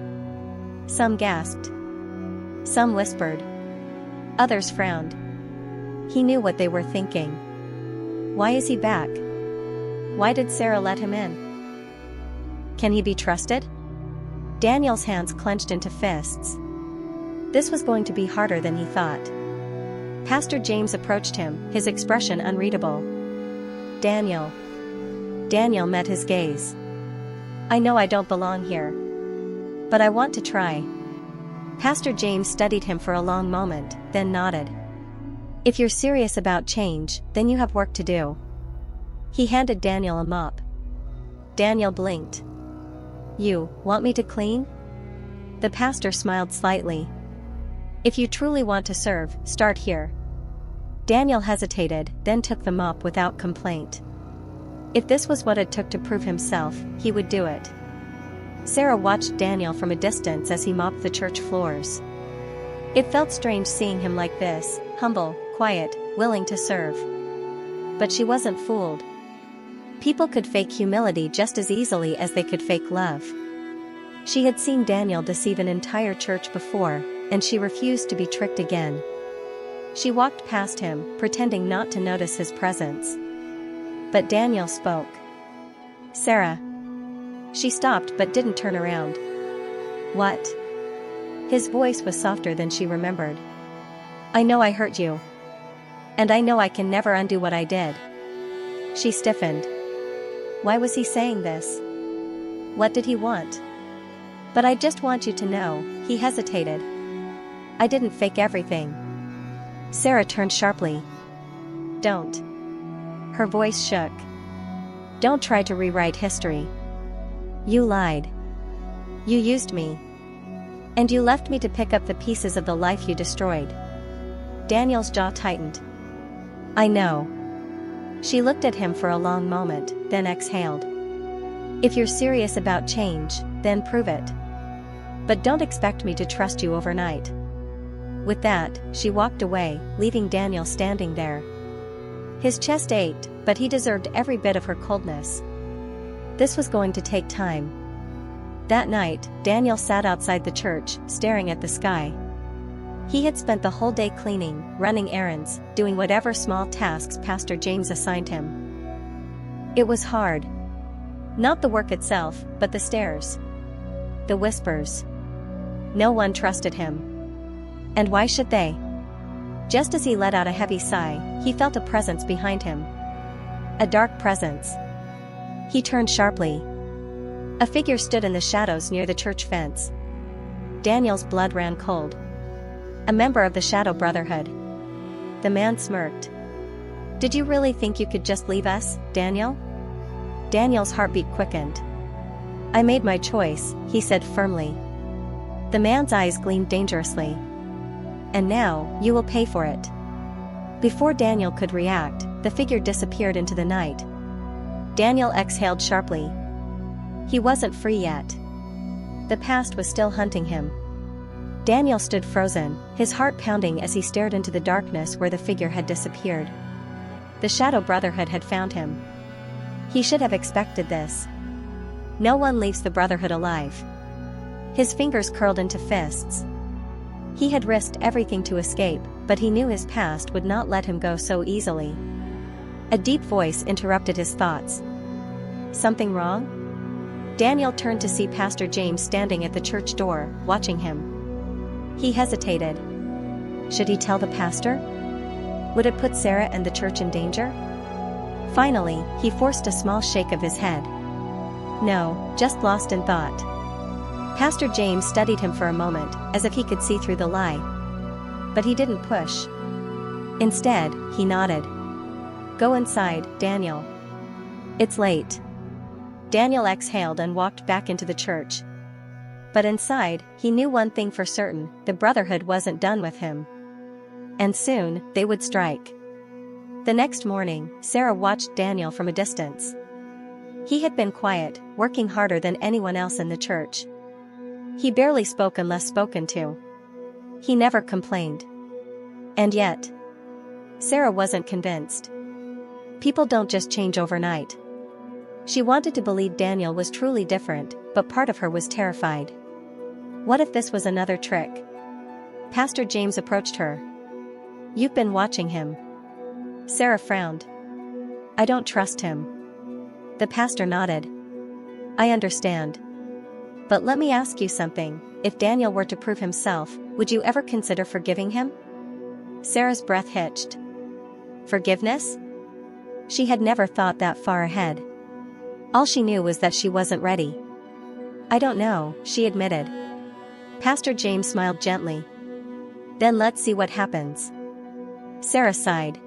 Some gasped. Some whispered. Others frowned. He knew what they were thinking. Why is he back? Why did Sarah let him in? Can he be trusted? Daniel's hands clenched into fists. This was going to be harder than he thought. Pastor James approached him, his expression unreadable. Daniel. Daniel met his gaze. I know I don't belong here. But I want to try. Pastor James studied him for a long moment, then nodded. If you're serious about change, then you have work to do. He handed Daniel a mop. Daniel blinked. You want me to clean? The pastor smiled slightly. If you truly want to serve, start here. Daniel hesitated, then took the mop without complaint. If this was what it took to prove himself, he would do it. Sarah watched Daniel from a distance as he mopped the church floors. It felt strange seeing him like this, humble, quiet, willing to serve. But she wasn't fooled. People could fake humility just as easily as they could fake love. She had seen Daniel deceive an entire church before, and she refused to be tricked again. She walked past him, pretending not to notice his presence. But Daniel spoke. "Sarah." She stopped but didn't turn around. "What?" His voice was softer than she remembered. "I know I hurt you. And I know I can never undo what I did." She stiffened. Why was he saying this? What did he want? "But I just want you to know," he hesitated. "I didn't fake everything." Sarah turned sharply. "Don't." Her voice shook. "Don't try to rewrite history. You lied. You used me. And you left me to pick up the pieces of the life you destroyed." Daniel's jaw tightened. "I know." She looked at him for a long moment, then exhaled. "If you're serious about change, then prove it. But don't expect me to trust you overnight." With that, she walked away, leaving Daniel standing there. His chest ached, but he deserved every bit of her coldness. This was going to take time. That night, Daniel sat outside the church, staring at the sky. He had spent the whole day cleaning, running errands, doing whatever small tasks Pastor James assigned him. It was hard. Not the work itself, but the stares. The whispers. No one trusted him. And why should they? Just as he let out a heavy sigh, he felt a presence behind him. A dark presence. He turned sharply. A figure stood in the shadows near the church fence. Daniel's blood ran cold. A member of the Shadow Brotherhood. The man smirked. "Did you really think you could just leave us, Daniel?" Daniel's heartbeat quickened. "I made my choice," he said firmly. The man's eyes gleamed dangerously. "And now, you will pay for it." Before Daniel could react, the figure disappeared into the night. Daniel exhaled sharply. He wasn't free yet. The past was still hunting him. Daniel stood frozen, his heart pounding as he stared into the darkness where the figure had disappeared. The Shadow Brotherhood had found him. He should have expected this. No one leaves the Brotherhood alive. His fingers curled into fists. He had risked everything to escape, but he knew his past would not let him go so easily. A deep voice interrupted his thoughts. "Something wrong?" Daniel turned to see Pastor James standing at the church door, watching him. He hesitated. Should he tell the pastor? Would it put Sarah and the church in danger? Finally, he forced a small shake of his head. "No, just lost in thought." Pastor James studied him for a moment, as if he could see through the lie. But he didn't push. Instead, he nodded. "Go inside, Daniel. It's late." Daniel exhaled and walked back into the church. But inside, he knew one thing for certain: the Brotherhood wasn't done with him. And soon, they would strike. The next morning, Sarah watched Daniel from a distance. He had been quiet, working harder than anyone else in the church. He barely spoke unless spoken to. He never complained. And yet, Sarah wasn't convinced. People don't just change overnight. She wanted to believe Daniel was truly different, but part of her was terrified. What if this was another trick? Pastor James approached her. "You've been watching him." Sarah frowned. "I don't trust him." The pastor nodded. "I understand. But let me ask you something. If Daniel were to prove himself, would you ever consider forgiving him?" Sarah's breath hitched. Forgiveness? She had never thought that far ahead. All she knew was that she wasn't ready. "I don't know," she admitted. Pastor James smiled gently. "Then let's see what happens." Sarah sighed.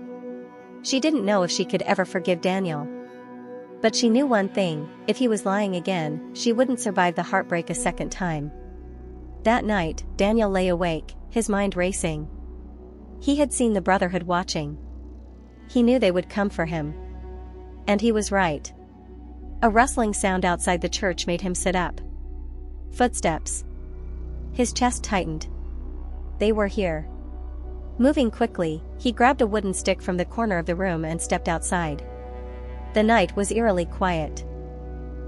She didn't know if she could ever forgive Daniel. But she knew one thing: if he was lying again, she wouldn't survive the heartbreak a second time. That night, Daniel lay awake, his mind racing. He had seen the Brotherhood watching. He knew they would come for him. And he was right. A rustling sound outside the church made him sit up. Footsteps. His chest tightened. They were here. Moving quickly, he grabbed a wooden stick from the corner of the room and stepped outside. The night was eerily quiet.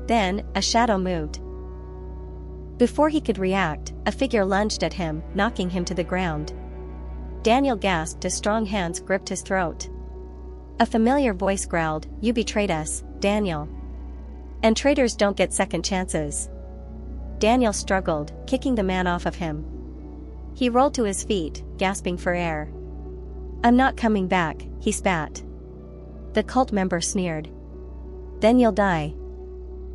Then, a shadow moved. Before he could react, a figure lunged at him, knocking him to the ground. Daniel gasped as strong hands gripped his throat. A familiar voice growled, "You betrayed us, Daniel. And traitors don't get second chances." Daniel struggled, kicking the man off of him. He rolled to his feet, gasping for air. "I'm not coming back," he spat. The cult member sneered. "Then you'll die."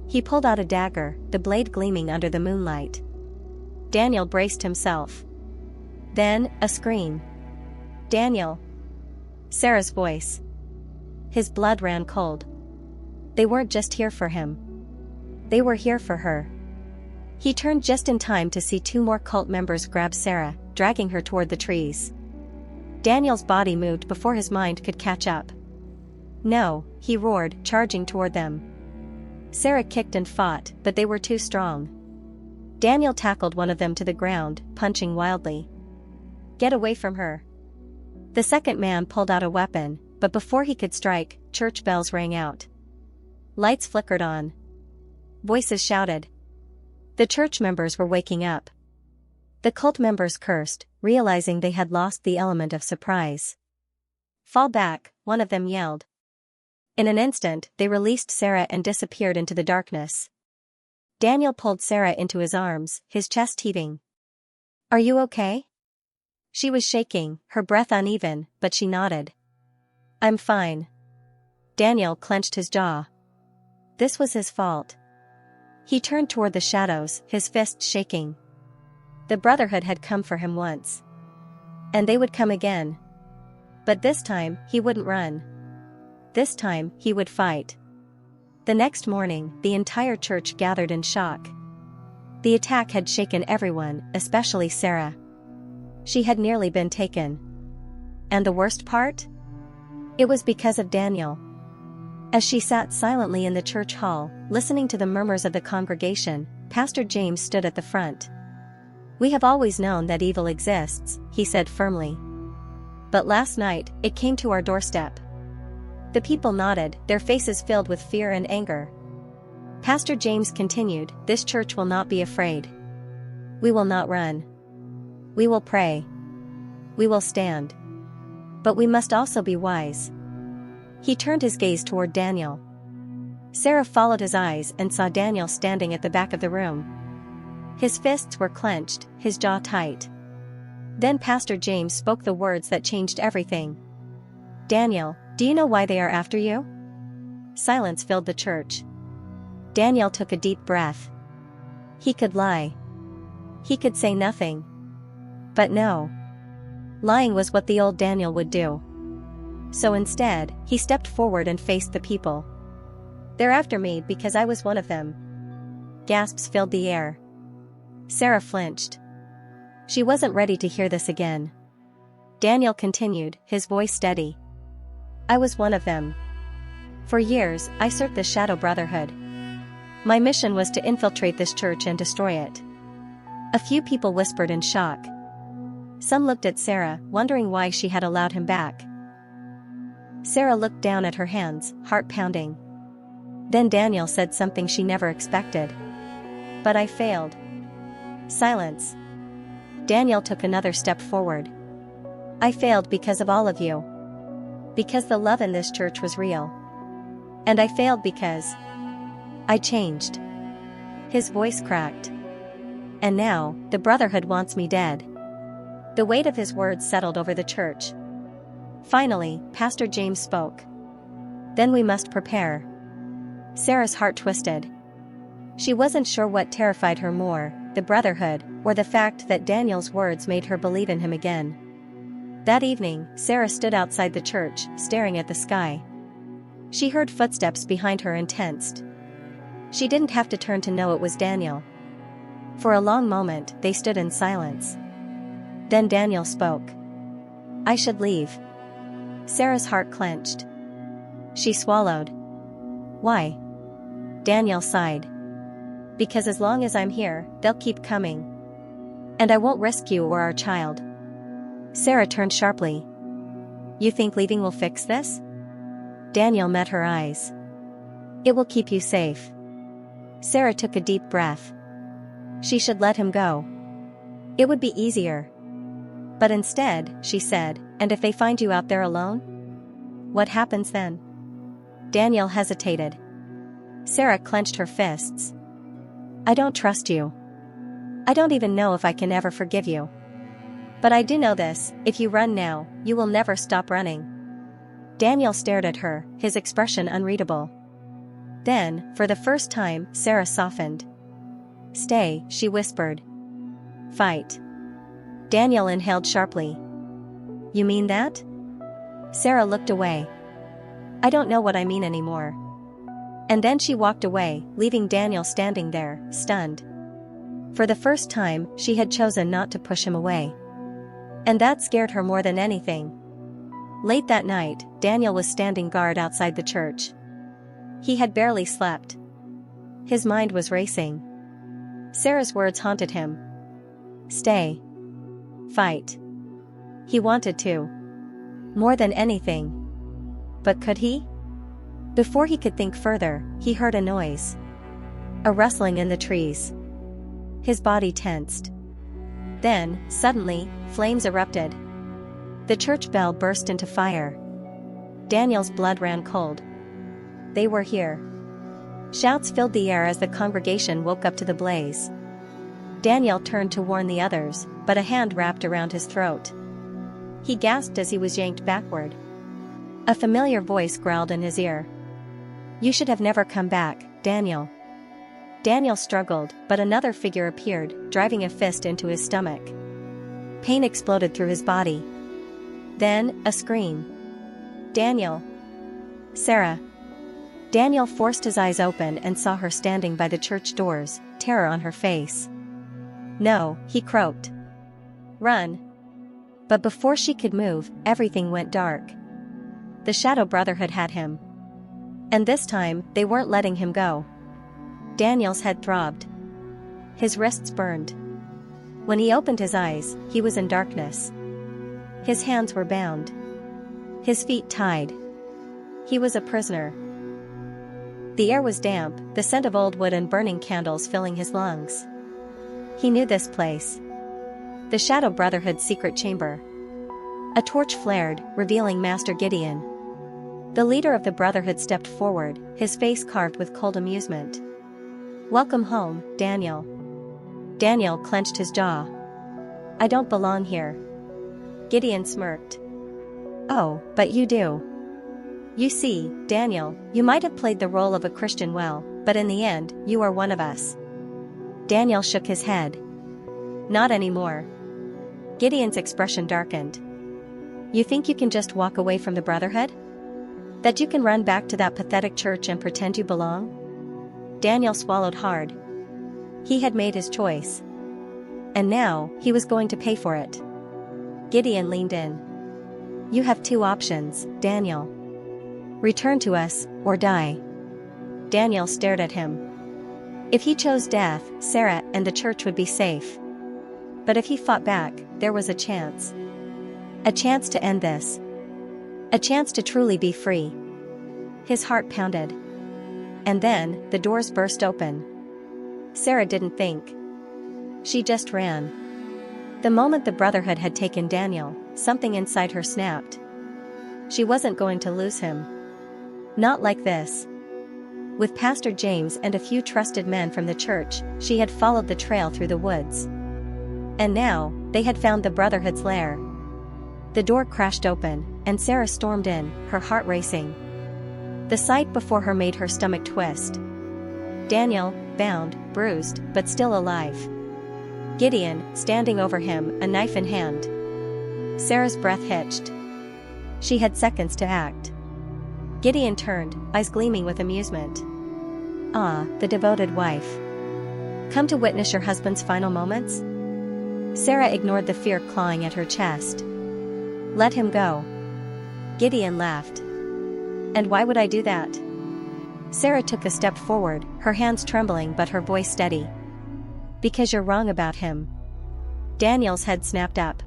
He pulled out a dagger, the blade gleaming under the moonlight. Daniel braced himself. Then, a scream. "Daniel!" Sarah's voice. His blood ran cold. They weren't just here for him. They were here for her. He turned just in time to see two more cult members grab Sarah, dragging her toward the trees. Daniel's body moved before his mind could catch up. "No," he roared, charging toward them. Sarah kicked and fought, but they were too strong. Daniel tackled one of them to the ground, punching wildly. "Get away from her." The second man pulled out a weapon, but before he could strike, church bells rang out. Lights flickered on. Voices shouted. The church members were waking up. The cult members cursed, realizing they had lost the element of surprise. "Fall back," one of them yelled. In an instant, they released Sarah and disappeared into the darkness. Daniel pulled Sarah into his arms, his chest heaving. "Are you okay?" She was shaking, her breath uneven, but she nodded. "I'm fine." Daniel clenched his jaw. This was his fault. He turned toward the shadows, his fists shaking. The Brotherhood had come for him once. And they would come again. But this time, he wouldn't run. This time, he would fight. The next morning, the entire church gathered in shock. The attack had shaken everyone, especially Sarah. She had nearly been taken. And the worst part? It was because of Daniel. As she sat silently in the church hall, listening to the murmurs of the congregation, Pastor James stood at the front. "We have always known that evil exists," he said firmly. "But last night, it came to our doorstep." The people nodded, their faces filled with fear and anger. Pastor James continued, "This church will not be afraid. We will not run. We will pray. We will stand. But we must also be wise." He turned his gaze toward Daniel. Sarah followed his eyes and saw Daniel standing at the back of the room. His fists were clenched, his jaw tight. Then Pastor James spoke the words that changed everything. "Daniel, do you know why they are after you?" Silence filled the church. Daniel took a deep breath. He could lie. He could say nothing. But no. Lying was what the old Daniel would do. So instead, he stepped forward and faced the people. "They're after me because I was one of them." Gasps filled the air. Sarah flinched. She wasn't ready to hear this again. Daniel continued, his voice steady. "I was one of them. For years, I served the Shadow Brotherhood. My mission was to infiltrate this church and destroy it." A few people whispered in shock. Some looked at Sarah, wondering why she had allowed him back. Sarah looked down at her hands, heart pounding. Then Daniel said something she never expected. "But I failed." Silence. Daniel took another step forward. "I failed because of all of you. Because the love in this church was real. And I failed because I changed." His voice cracked. "And now, the Brotherhood wants me dead." The weight of his words settled over the church. Finally, Pastor James spoke. "Then we must prepare." Sarah's heart twisted. She wasn't sure what terrified her more, the Brotherhood, or the fact that Daniel's words made her believe in him again. That evening, Sarah stood outside the church, staring at the sky. She heard footsteps behind her and tensed. She didn't have to turn to know it was Daniel. For a long moment, they stood in silence. Then Daniel spoke. "I should leave." Sarah's heart clenched. She swallowed. "Why?" Daniel sighed. Because as long as I'm here, they'll keep coming. And I won't risk you or our child. Sarah turned sharply. You think leaving will fix this? Daniel met her eyes. It will keep you safe. Sarah took a deep breath. She should let him go. It would be easier. But instead, she said, and if they find you out there alone? What happens then? Daniel hesitated. Sarah clenched her fists. I don't trust you. I don't even know if I can ever forgive you. But I do know this, if you run now, you will never stop running. Daniel stared at her, his expression unreadable. Then, for the first time, Sarah softened. Stay, she whispered. Fight. Daniel inhaled sharply. You mean that? Sarah looked away. I don't know what I mean anymore. And then she walked away, leaving Daniel standing there, stunned. For the first time, she had chosen not to push him away. And that scared her more than anything. Late that night, Daniel was standing guard outside the church. He had barely slept. His mind was racing. Sarah's words haunted him. Stay. Fight. He wanted to. More than anything. But could he? Before he could think further, he heard a noise. A rustling in the trees. His body tensed. Then, suddenly, flames erupted. The church bell burst into fire. Daniel's blood ran cold. They were here. Shouts filled the air as the congregation woke up to the blaze. Daniel turned to warn the others, but a hand wrapped around his throat. He gasped as he was yanked backward. A familiar voice growled in his ear. You should have never come back, Daniel. Daniel struggled, but another figure appeared, driving a fist into his stomach. Pain exploded through his body. Then, a scream. Daniel! Sarah! Daniel forced his eyes open and saw her standing by the church doors, terror on her face. No, he croaked. Run! But before she could move, everything went dark. The Shadow Brotherhood had him. And this time, they weren't letting him go. Daniel's head throbbed. His wrists burned. When he opened his eyes, he was in darkness. His hands were bound. His feet tied. He was a prisoner. The air was damp, the scent of old wood and burning candles filling his lungs. He knew this place. The Shadow Brotherhood's secret chamber. A torch flared, revealing Master Gideon. The leader of the Brotherhood stepped forward, his face carved with cold amusement. Welcome home, Daniel. Daniel clenched his jaw. I don't belong here. Gideon smirked. Oh, but you do. You see, Daniel, you might have played the role of a Christian well, but in the end, you are one of us. Daniel shook his head. Not anymore. Gideon's expression darkened. You think you can just walk away from the Brotherhood? That you can run back to that pathetic church and pretend you belong? Daniel swallowed hard. He had made his choice. And now, he was going to pay for it. Gideon leaned in. You have two options, Daniel. Return to us, or die. Daniel stared at him. If he chose death, Sarah and the church would be safe. But if he fought back, there was a chance. A chance to end this. A chance to truly be free. His heart pounded. And then, the doors burst open. Sarah didn't think. She just ran. The moment the Brotherhood had taken Daniel, something inside her snapped. She wasn't going to lose him. Not like this. With Pastor James and a few trusted men from the church, she had followed the trail through the woods. And now, they had found the Brotherhood's lair. The door crashed open, and Sarah stormed in, her heart racing. The sight before her made her stomach twist. Daniel, bound, bruised, but still alive. Gideon, standing over him, a knife in hand. Sarah's breath hitched. She had seconds to act. Gideon turned, eyes gleaming with amusement. Ah, the devoted wife. Come to witness your husband's final moments? Sarah ignored the fear clawing at her chest. Let him go. Gideon laughed. And why would I do that? Sarah took a step forward, her hands trembling but her voice steady. Because you're wrong about him. Daniel's head snapped up.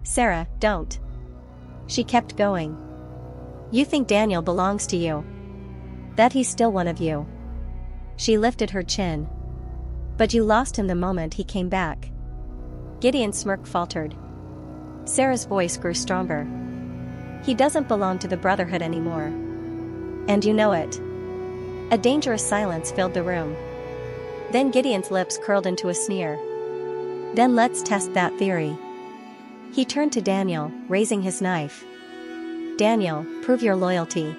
Sarah, don't. She kept going. You think Daniel belongs to you. That he's still one of you. She lifted her chin. But you lost him the moment he came back. Gideon's smirk faltered. Sarah's voice grew stronger. He doesn't belong to the Brotherhood anymore. And you know it. A dangerous silence filled the room. Then Gideon's lips curled into a sneer. Then let's test that theory. He turned to Daniel, raising his knife. Daniel, prove your loyalty.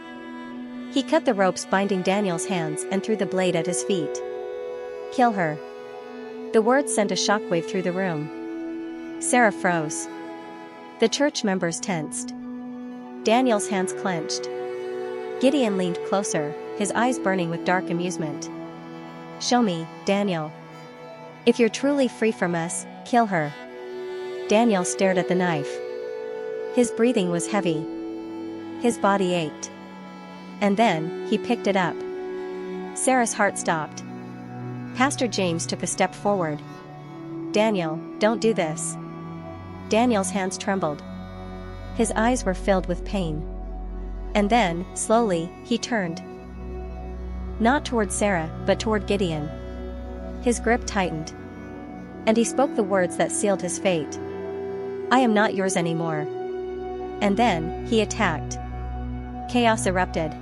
He cut the ropes binding Daniel's hands and threw the blade at his feet. Kill her. The words sent a shockwave through the room. Sarah froze. The church members tensed. Daniel's hands clenched. Gideon leaned closer, his eyes burning with dark amusement. Show me, Daniel. If you're truly free from us, kill her. Daniel stared at the knife. His breathing was heavy. His body ached. And then, he picked it up. Sarah's heart stopped. Pastor James took a step forward. Daniel, don't do this. Daniel's hands trembled. His eyes were filled with pain. And then, slowly, he turned. Not toward Sarah, but toward Gideon. His grip tightened. And he spoke the words that sealed his fate. I am not yours anymore. And then, he attacked. Chaos erupted.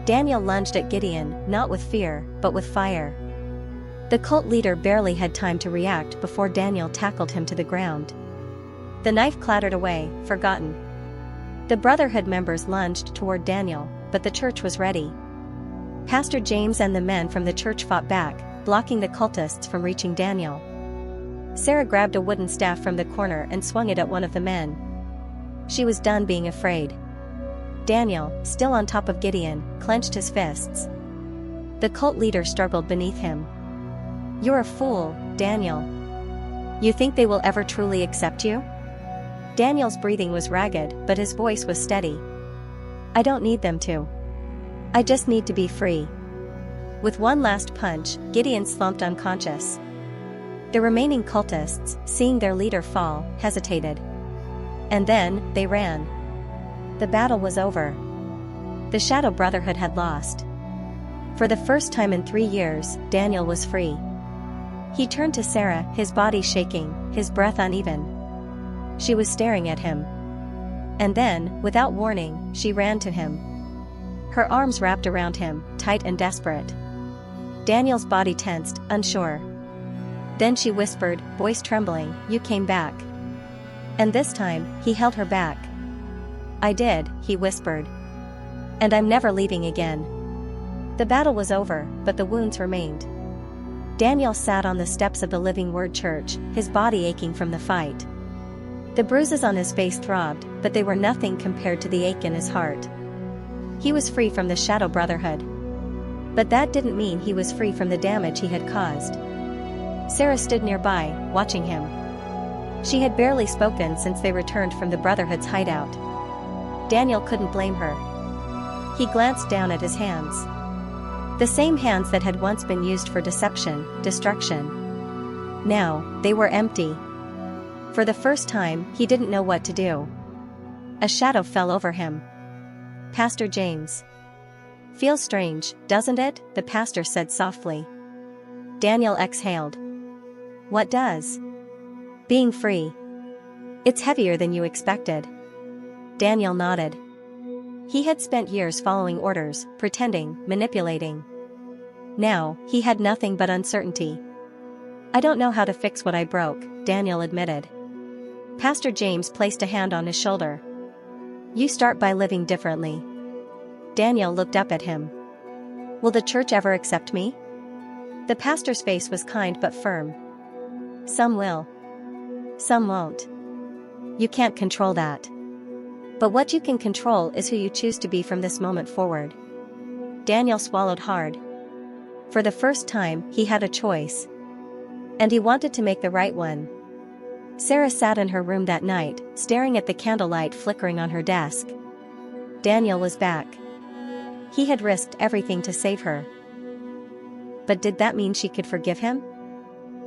Daniel lunged at Gideon, not with fear, but with fire. The cult leader barely had time to react before Daniel tackled him to the ground. The knife clattered away, forgotten. The Brotherhood members lunged toward Daniel, but the church was ready. Pastor James and the men from the church fought back, blocking the cultists from reaching Daniel. Sarah grabbed a wooden staff from the corner and swung it at one of the men. She was done being afraid. Daniel, still on top of Gideon, clenched his fists. The cult leader struggled beneath him. You're a fool, Daniel. You think they will ever truly accept you? Daniel's breathing was ragged, but his voice was steady. I don't need them to. I just need to be free. With one last punch, Gideon slumped unconscious. The remaining cultists, seeing their leader fall, hesitated. And then, they ran. The battle was over. The Shadow Brotherhood had lost. For the first time in 3 years, Daniel was free. He turned to Sarah, his body shaking, his breath uneven. She was staring at him. And then, without warning, she ran to him. Her arms wrapped around him, tight and desperate. Daniel's body tensed, unsure. Then she whispered, voice trembling, "You came back." And this time, he held her back. "I did," he whispered. "And I'm never leaving again." The battle was over, but the wounds remained. Daniel sat on the steps of the Living Word Church, his body aching from the fight. The bruises on his face throbbed, but they were nothing compared to the ache in his heart. He was free from the Shadow Brotherhood. But that didn't mean he was free from the damage he had caused. Sarah stood nearby, watching him. She had barely spoken since they returned from the Brotherhood's hideout. Daniel couldn't blame her. He glanced down at his hands. The same hands that had once been used for deception, destruction. Now, they were empty. For the first time, he didn't know what to do. A shadow fell over him. Pastor James. "Feels strange, doesn't it?" the pastor said softly. Daniel exhaled. "What does?" "Being free. It's heavier than you expected." Daniel nodded. He had spent years following orders, pretending, manipulating. Now, he had nothing but uncertainty. "I don't know how to fix what I broke," Daniel admitted. Pastor James placed a hand on his shoulder. "You start by living differently." Daniel looked up at him. "Will the church ever accept me?" The pastor's face was kind but firm. "Some will. Some won't. You can't control that. But what you can control is who you choose to be from this moment forward." Daniel swallowed hard. For the first time, he had a choice. And he wanted to make the right one. Sarah sat in her room that night, staring at the candlelight flickering on her desk. Daniel was back. He had risked everything to save her. But did that mean she could forgive him?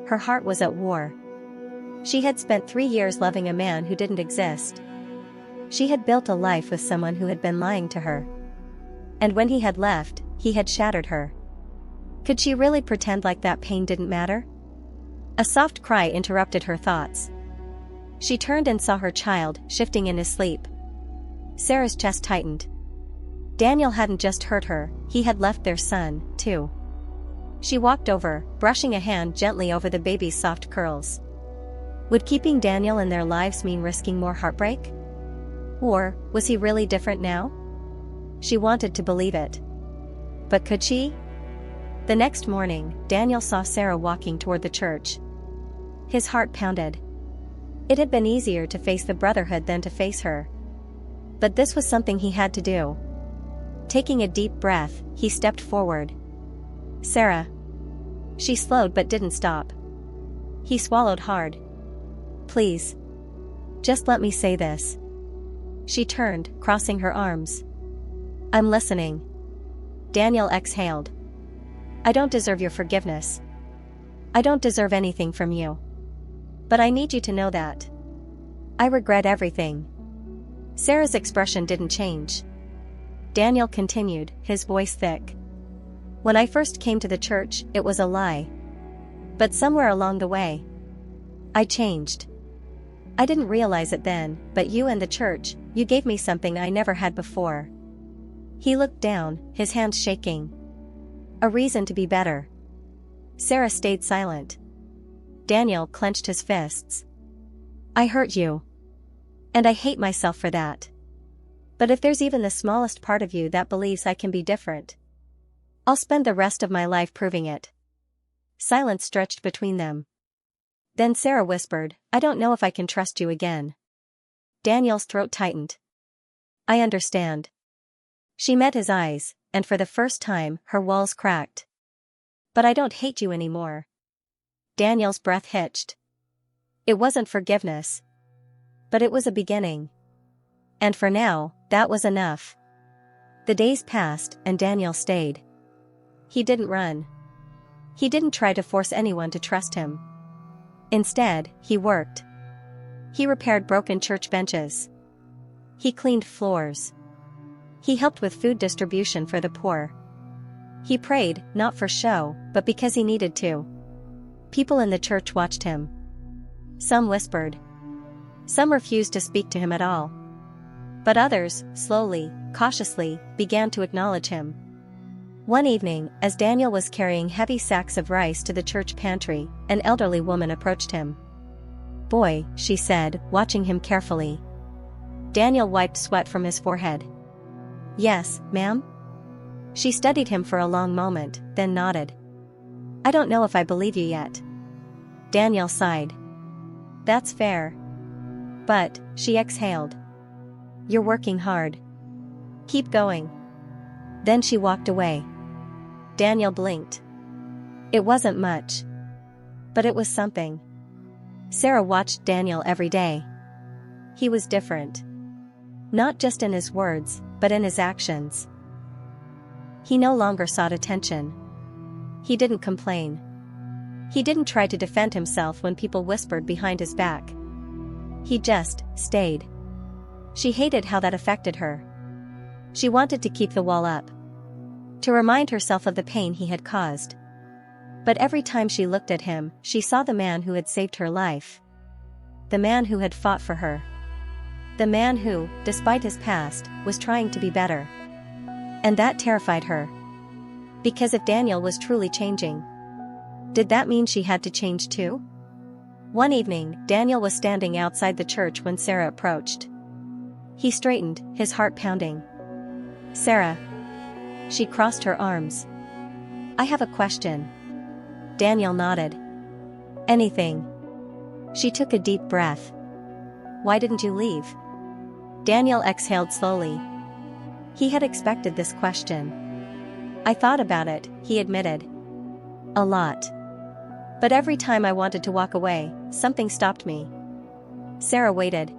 Her heart was at war. She had spent 3 years loving a man who didn't exist. She had built a life with someone who had been lying to her. And when he had left, he had shattered her. Could she really pretend like that pain didn't matter? A soft cry interrupted her thoughts. She turned and saw her child shifting in his sleep. Sarah's chest tightened. Daniel hadn't just hurt her, he had left their son, too. She walked over, brushing a hand gently over the baby's soft curls. Would keeping Daniel in their lives mean risking more heartbreak? Or was he really different now? She wanted to believe it. But could she? The next morning, Daniel saw Sarah walking toward the church. His heart pounded. It had been easier to face the brotherhood than to face her. But this was something he had to do. Taking a deep breath, he stepped forward. Sarah. She slowed but didn't stop. He swallowed hard. Please. Just let me say this. She turned, crossing her arms. I'm listening. Daniel exhaled. I don't deserve your forgiveness. I don't deserve anything from you. But I need you to know that. I regret everything. Sarah's expression didn't change. Daniel continued, his voice thick. When I first came to the church, it was a lie. But somewhere along the way, I changed. I didn't realize it then, but you and the church, you gave me something I never had before. He looked down, his hands shaking. A reason to be better. Sarah stayed silent. Daniel clenched his fists. I hurt you. And I hate myself for that. But if there's even the smallest part of you that believes I can be different, I'll spend the rest of my life proving it. Silence stretched between them. Then Sarah whispered, I don't know if I can trust you again. Daniel's throat tightened. I understand. She met his eyes, and for the first time, her walls cracked. But I don't hate you anymore. Daniel's breath hitched. It wasn't forgiveness. But it was a beginning. And for now, that was enough. The days passed, and Daniel stayed. He didn't run. He didn't try to force anyone to trust him. Instead, he worked. He repaired broken church benches. He cleaned floors. He helped with food distribution for the poor. He prayed, not for show, but because he needed to. People in the church watched him. Some whispered. Some refused to speak to him at all. But others, slowly, cautiously, began to acknowledge him. One evening, as Daniel was carrying heavy sacks of rice to the church pantry, an elderly woman approached him. Boy, she said, watching him carefully. Daniel wiped sweat from his forehead. Yes, ma'am? She studied him for a long moment, then nodded. I don't know if I believe you yet. Daniel sighed. That's fair. But, she exhaled. You're working hard. Keep going. Then she walked away. Daniel blinked. It wasn't much. But it was something. Sarah watched Daniel every day. He was different. Not just in his words, but in his actions. He no longer sought attention. He didn't complain. He didn't try to defend himself when people whispered behind his back. He just stayed. She hated how that affected her. She wanted to keep the wall up, to remind herself of the pain he had caused. But every time she looked at him, she saw the man who had saved her life. The man who had fought for her. The man who, despite his past, was trying to be better. And that terrified her. Because if Daniel was truly changing, did that mean she had to change too? One evening, Daniel was standing outside the church when Sarah approached. He straightened, his heart pounding. Sarah. She crossed her arms. I have a question. Daniel nodded. Anything. She took a deep breath. Why didn't you leave? Daniel exhaled slowly. He had expected this question. I thought about it, he admitted. A lot. But every time I wanted to walk away, something stopped me. Sarah waited.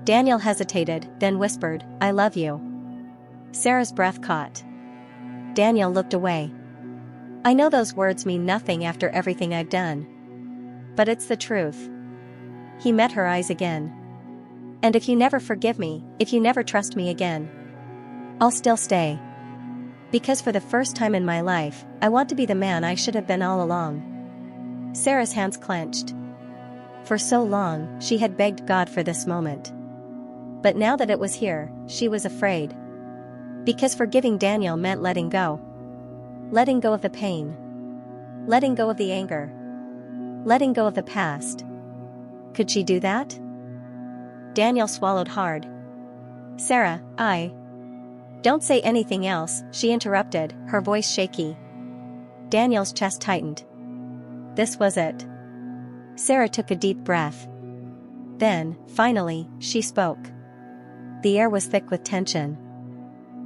Daniel hesitated, then whispered, I love you. Sarah's breath caught. Daniel looked away. I know those words mean nothing after everything I've done. But it's the truth. He met her eyes again. And if you never forgive me, if you never trust me again, I'll still stay. Because for the first time in my life, I want to be the man I should have been all along. Sarah's hands clenched. For so long, she had begged God for this moment. But now that it was here, she was afraid. Because forgiving Daniel meant letting go. Letting go of the pain. Letting go of the anger. Letting go of the past. Could she do that? Daniel swallowed hard. Sarah, Don't say anything else, she interrupted, her voice shaky. Daniel's chest tightened. This was it. Sarah took a deep breath. Then, finally, she spoke. The air was thick with tension.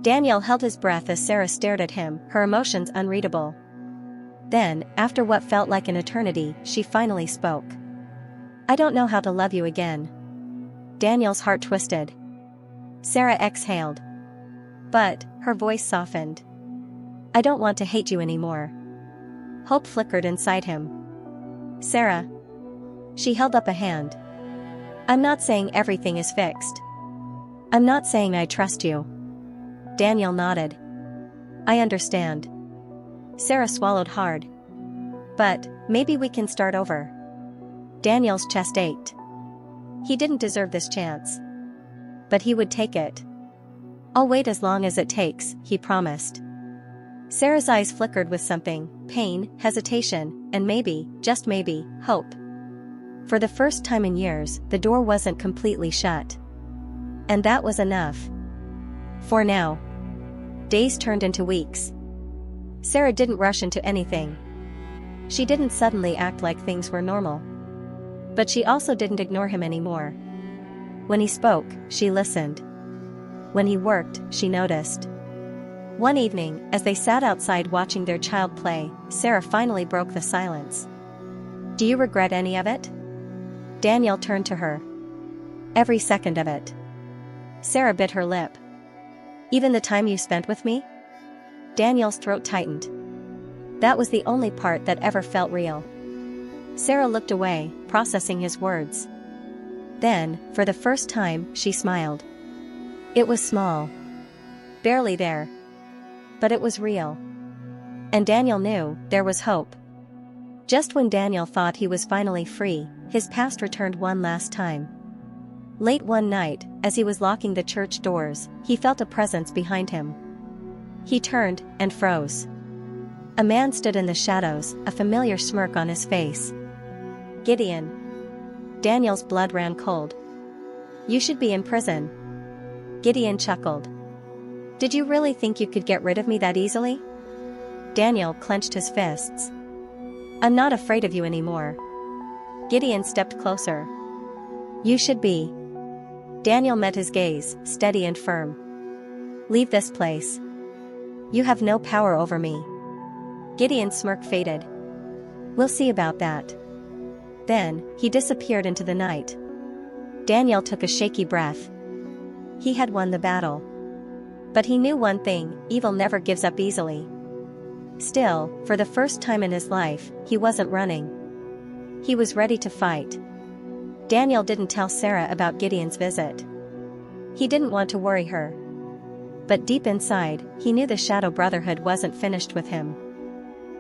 Daniel held his breath as Sarah stared at him, her emotions unreadable. Then, after what felt like an eternity, she finally spoke. I don't know how to love you again. Daniel's heart twisted. Sarah exhaled. But, her voice softened. I don't want to hate you anymore. Hope flickered inside him. Sarah. She held up a hand. I'm not saying everything is fixed. I'm not saying I trust you. Daniel nodded. I understand. Sarah swallowed hard. But, maybe we can start over. Daniel's chest ached. He didn't deserve this chance. But he would take it. I'll wait as long as it takes, he promised. Sarah's eyes flickered with something, pain, hesitation, and maybe, just maybe, hope. For the first time in years, the door wasn't completely shut. And that was enough. For now. Days turned into weeks. Sarah didn't rush into anything. She didn't suddenly act like things were normal. But she also didn't ignore him anymore. When he spoke, she listened. When he worked, she noticed. One evening, as they sat outside watching their child play, Sarah finally broke the silence. Do you regret any of it? Daniel turned to her. Every second of it. Sarah bit her lip. Even the time you spent with me? Daniel's throat tightened. That was the only part that ever felt real. Sarah looked away, processing his words. Then, for the first time, she smiled. It was small. Barely there. But it was real. And Daniel knew there was hope. Just when Daniel thought he was finally free, his past returned one last time. Late one night, as he was locking the church doors, he felt a presence behind him. He turned and froze. A man stood in the shadows, a familiar smirk on his face. Gideon. Daniel's blood ran cold. You should be in prison. Gideon chuckled. Did you really think you could get rid of me that easily? Daniel clenched his fists. I'm not afraid of you anymore. Gideon stepped closer. You should be. Daniel met his gaze, steady and firm. Leave this place. You have no power over me. Gideon's smirk faded. We'll see about that. Then, he disappeared into the night. Daniel took a shaky breath. He had won the battle. But he knew one thing, evil never gives up easily. Still, for the first time in his life, he wasn't running. He was ready to fight. Daniel didn't tell Sarah about Gideon's visit. He didn't want to worry her. But deep inside, he knew the Shadow Brotherhood wasn't finished with him.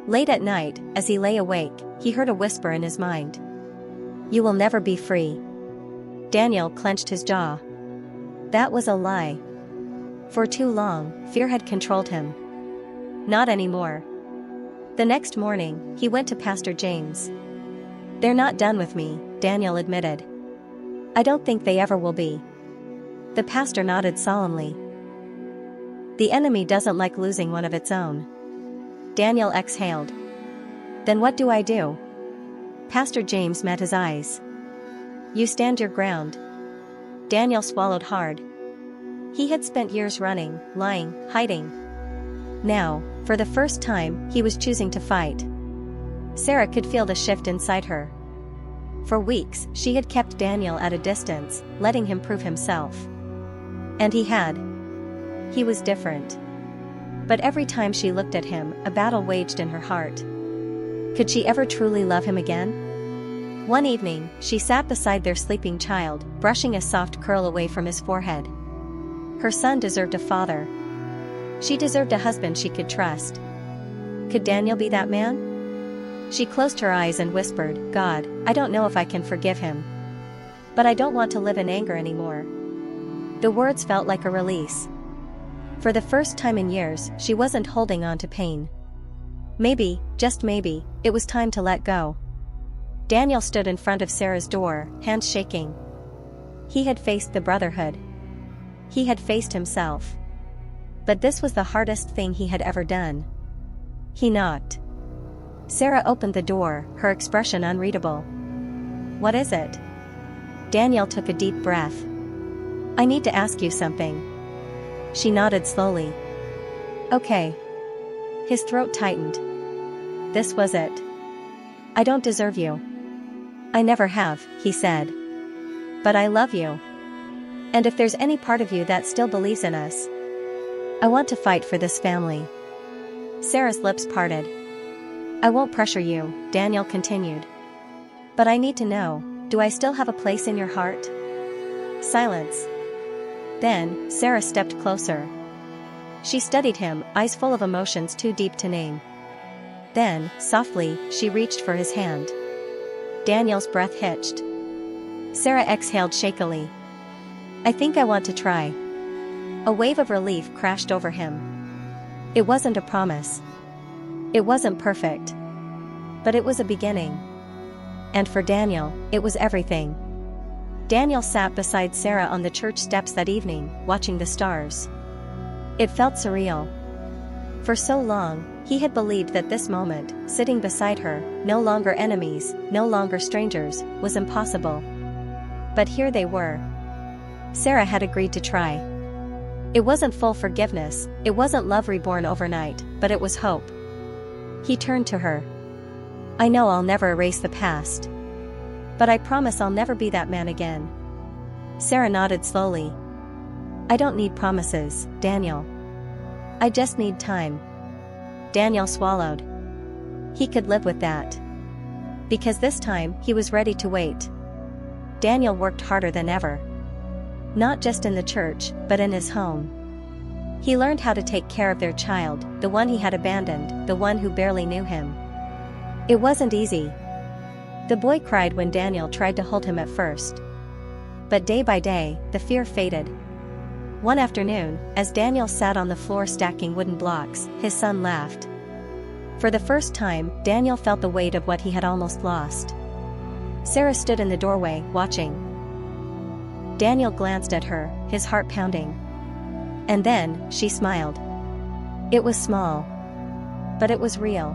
Late at night, as he lay awake, he heard a whisper in his mind. You will never be free. Daniel clenched his jaw. That was a lie. For too long, fear had controlled him. Not anymore. The next morning, he went to Pastor James. They're not done with me, Daniel admitted. I don't think they ever will be. The pastor nodded solemnly. The enemy doesn't like losing one of its own. Daniel exhaled. Then what do I do? Pastor James met his eyes. You stand your ground. Daniel swallowed hard. He had spent years running, lying, hiding. Now, for the first time, he was choosing to fight. Sarah could feel the shift inside her. For weeks, she had kept Daniel at a distance, letting him prove himself. And he had. He was different. But every time she looked at him, a battle waged in her heart. Could she ever truly love him again? One evening, she sat beside their sleeping child, brushing a soft curl away from his forehead. Her son deserved a father. She deserved a husband she could trust. Could Daniel be that man? She closed her eyes and whispered, "God, I don't know if I can forgive him. But I don't want to live in anger anymore." The words felt like a release. For the first time in years, she wasn't holding on to pain. Maybe, just maybe, it was time to let go. Daniel stood in front of Sarah's door, hands shaking. He had faced the brotherhood. He had faced himself. But this was the hardest thing he had ever done. He knocked. Sarah opened the door, her expression unreadable. "What is it?" Daniel took a deep breath. "I need to ask you something." She nodded slowly. "Okay." His throat tightened. This was it. "I don't deserve you." "I never have," he said. "But I love you. And if there's any part of you that still believes in us, I want to fight for this family." Sarah's lips parted. "I won't pressure you," Daniel continued. "But I need to know, do I still have a place in your heart?" Silence. Then, Sarah stepped closer. She studied him, eyes full of emotions too deep to name. Then, softly, she reached for his hand. Daniel's breath hitched. Sarah exhaled shakily. "I think I want to try." A wave of relief crashed over him. It wasn't a promise. It wasn't perfect. But it was a beginning. And for Daniel, it was everything. Daniel sat beside Sarah on the church steps that evening, watching the stars. It felt surreal. For so long, he had believed that this moment, sitting beside her, no longer enemies, no longer strangers, was impossible. But here they were. Sarah had agreed to try. It wasn't full forgiveness, it wasn't love reborn overnight, but it was hope. He turned to her. "I know I'll never erase the past. But I promise I'll never be that man again." Sarah nodded slowly. "I don't need promises, Daniel. I just need time." Daniel swallowed. He could live with that. Because this time, he was ready to wait. Daniel worked harder than ever. Not just in the church, but in his home. He learned how to take care of their child, the one he had abandoned, the one who barely knew him. It wasn't easy. The boy cried when Daniel tried to hold him at first. But day by day, the fear faded. One afternoon, as Daniel sat on the floor stacking wooden blocks, his son laughed. For the first time, Daniel felt the weight of what he had almost lost. Sarah stood in the doorway, watching. Daniel glanced at her, his heart pounding. And then, she smiled. It was small. But it was real.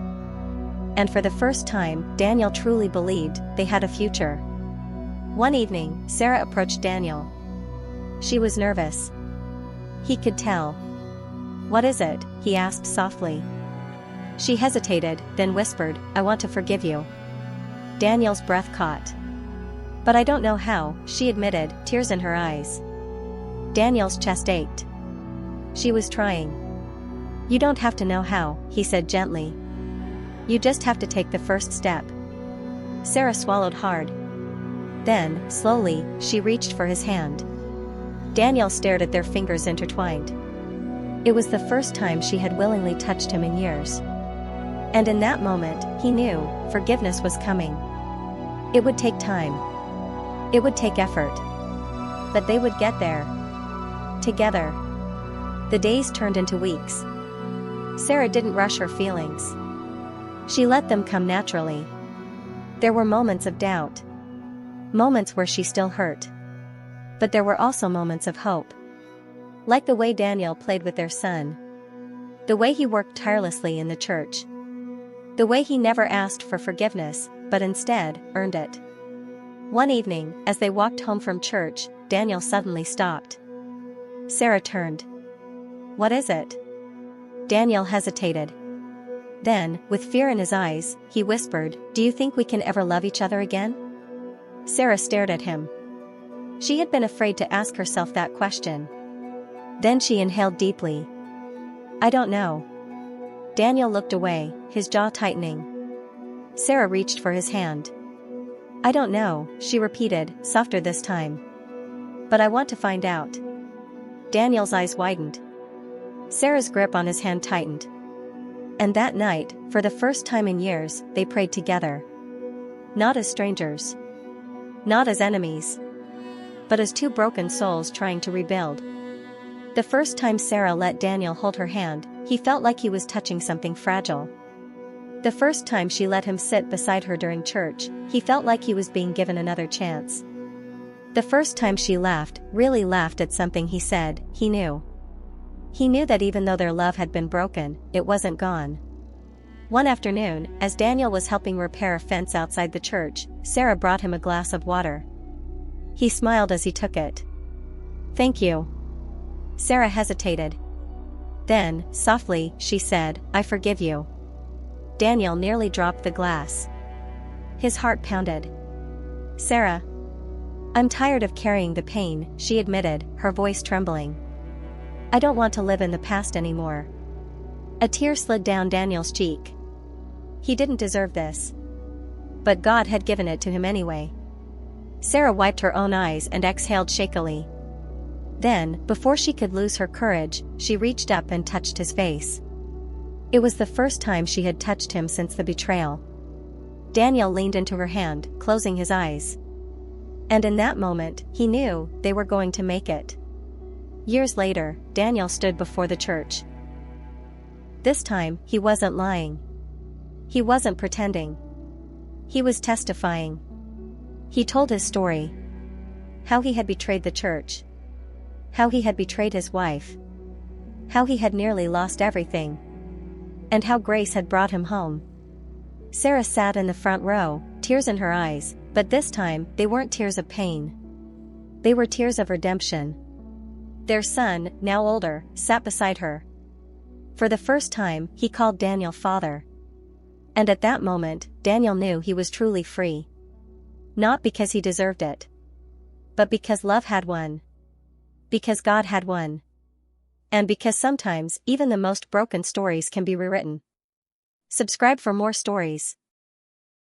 And for the first time, Daniel truly believed they had a future. One evening, Sarah approached Daniel. She was nervous. He could tell. "What is it?" he asked softly. She hesitated, then whispered, "I want to forgive you." Daniel's breath caught. "But I don't know how," she admitted, tears in her eyes. Daniel's chest ached. She was trying. "You don't have to know how," he said gently. "You just have to take the first step." Sarah swallowed hard. Then, slowly, she reached for his hand. Daniel stared at their fingers intertwined. It was the first time she had willingly touched him in years. And in that moment, he knew, forgiveness was coming. It would take time. It would take effort. But they would get there. Together. The days turned into weeks. Sarah didn't rush her feelings. She let them come naturally. There were moments of doubt. Moments where she still hurt. But there were also moments of hope. Like the way Daniel played with their son. The way he worked tirelessly in the church. The way he never asked for forgiveness, but instead, earned it. One evening, as they walked home from church, Daniel suddenly stopped. Sarah turned. "What is it?" Daniel hesitated. Then, with fear in his eyes, he whispered, "Do you think we can ever love each other again?" Sarah stared at him. She had been afraid to ask herself that question. Then she inhaled deeply. I don't know. Daniel looked away, his jaw tightening. Sarah reached for his hand. I don't know, she repeated, softer this time. But I want to find out. Daniel's eyes widened. Sarah's grip on his hand tightened. And that night, for the first time in years, they prayed together. Not as strangers. Not as enemies. But as two broken souls trying to rebuild. The first time Sarah let Daniel hold her hand, he felt like he was touching something fragile. The first time she let him sit beside her during church, he felt like he was being given another chance. The first time she laughed, really laughed at something he said, he knew. He knew that even though their love had been broken, it wasn't gone. One afternoon, as Daniel was helping repair a fence outside the church, Sarah brought him a glass of water. He smiled as he took it. Thank you. Sarah hesitated. Then, softly, she said, I forgive you. Daniel nearly dropped the glass. His heart pounded. Sarah. I'm tired of carrying the pain, she admitted, her voice trembling. I don't want to live in the past anymore. A tear slid down Daniel's cheek. He didn't deserve this. But God had given it to him anyway. Sarah wiped her own eyes and exhaled shakily. Then, before she could lose her courage, she reached up and touched his face. It was the first time she had touched him since the betrayal. Daniel leaned into her hand, closing his eyes. And in that moment, he knew they were going to make it. Years later, Daniel stood before the church. This time, he wasn't lying. He wasn't pretending. He was testifying. He told his story. How he had betrayed the church. How he had betrayed his wife. How he had nearly lost everything. And how grace had brought him home. Sarah sat in the front row, tears in her eyes, but this time, they weren't tears of pain. They were tears of redemption. Their son, now older, sat beside her. For the first time, he called Daniel father. And at that moment, Daniel knew he was truly free. Not because he deserved it. But because love had won. Because God had won. And because sometimes, even the most broken stories can be rewritten. Subscribe for more stories.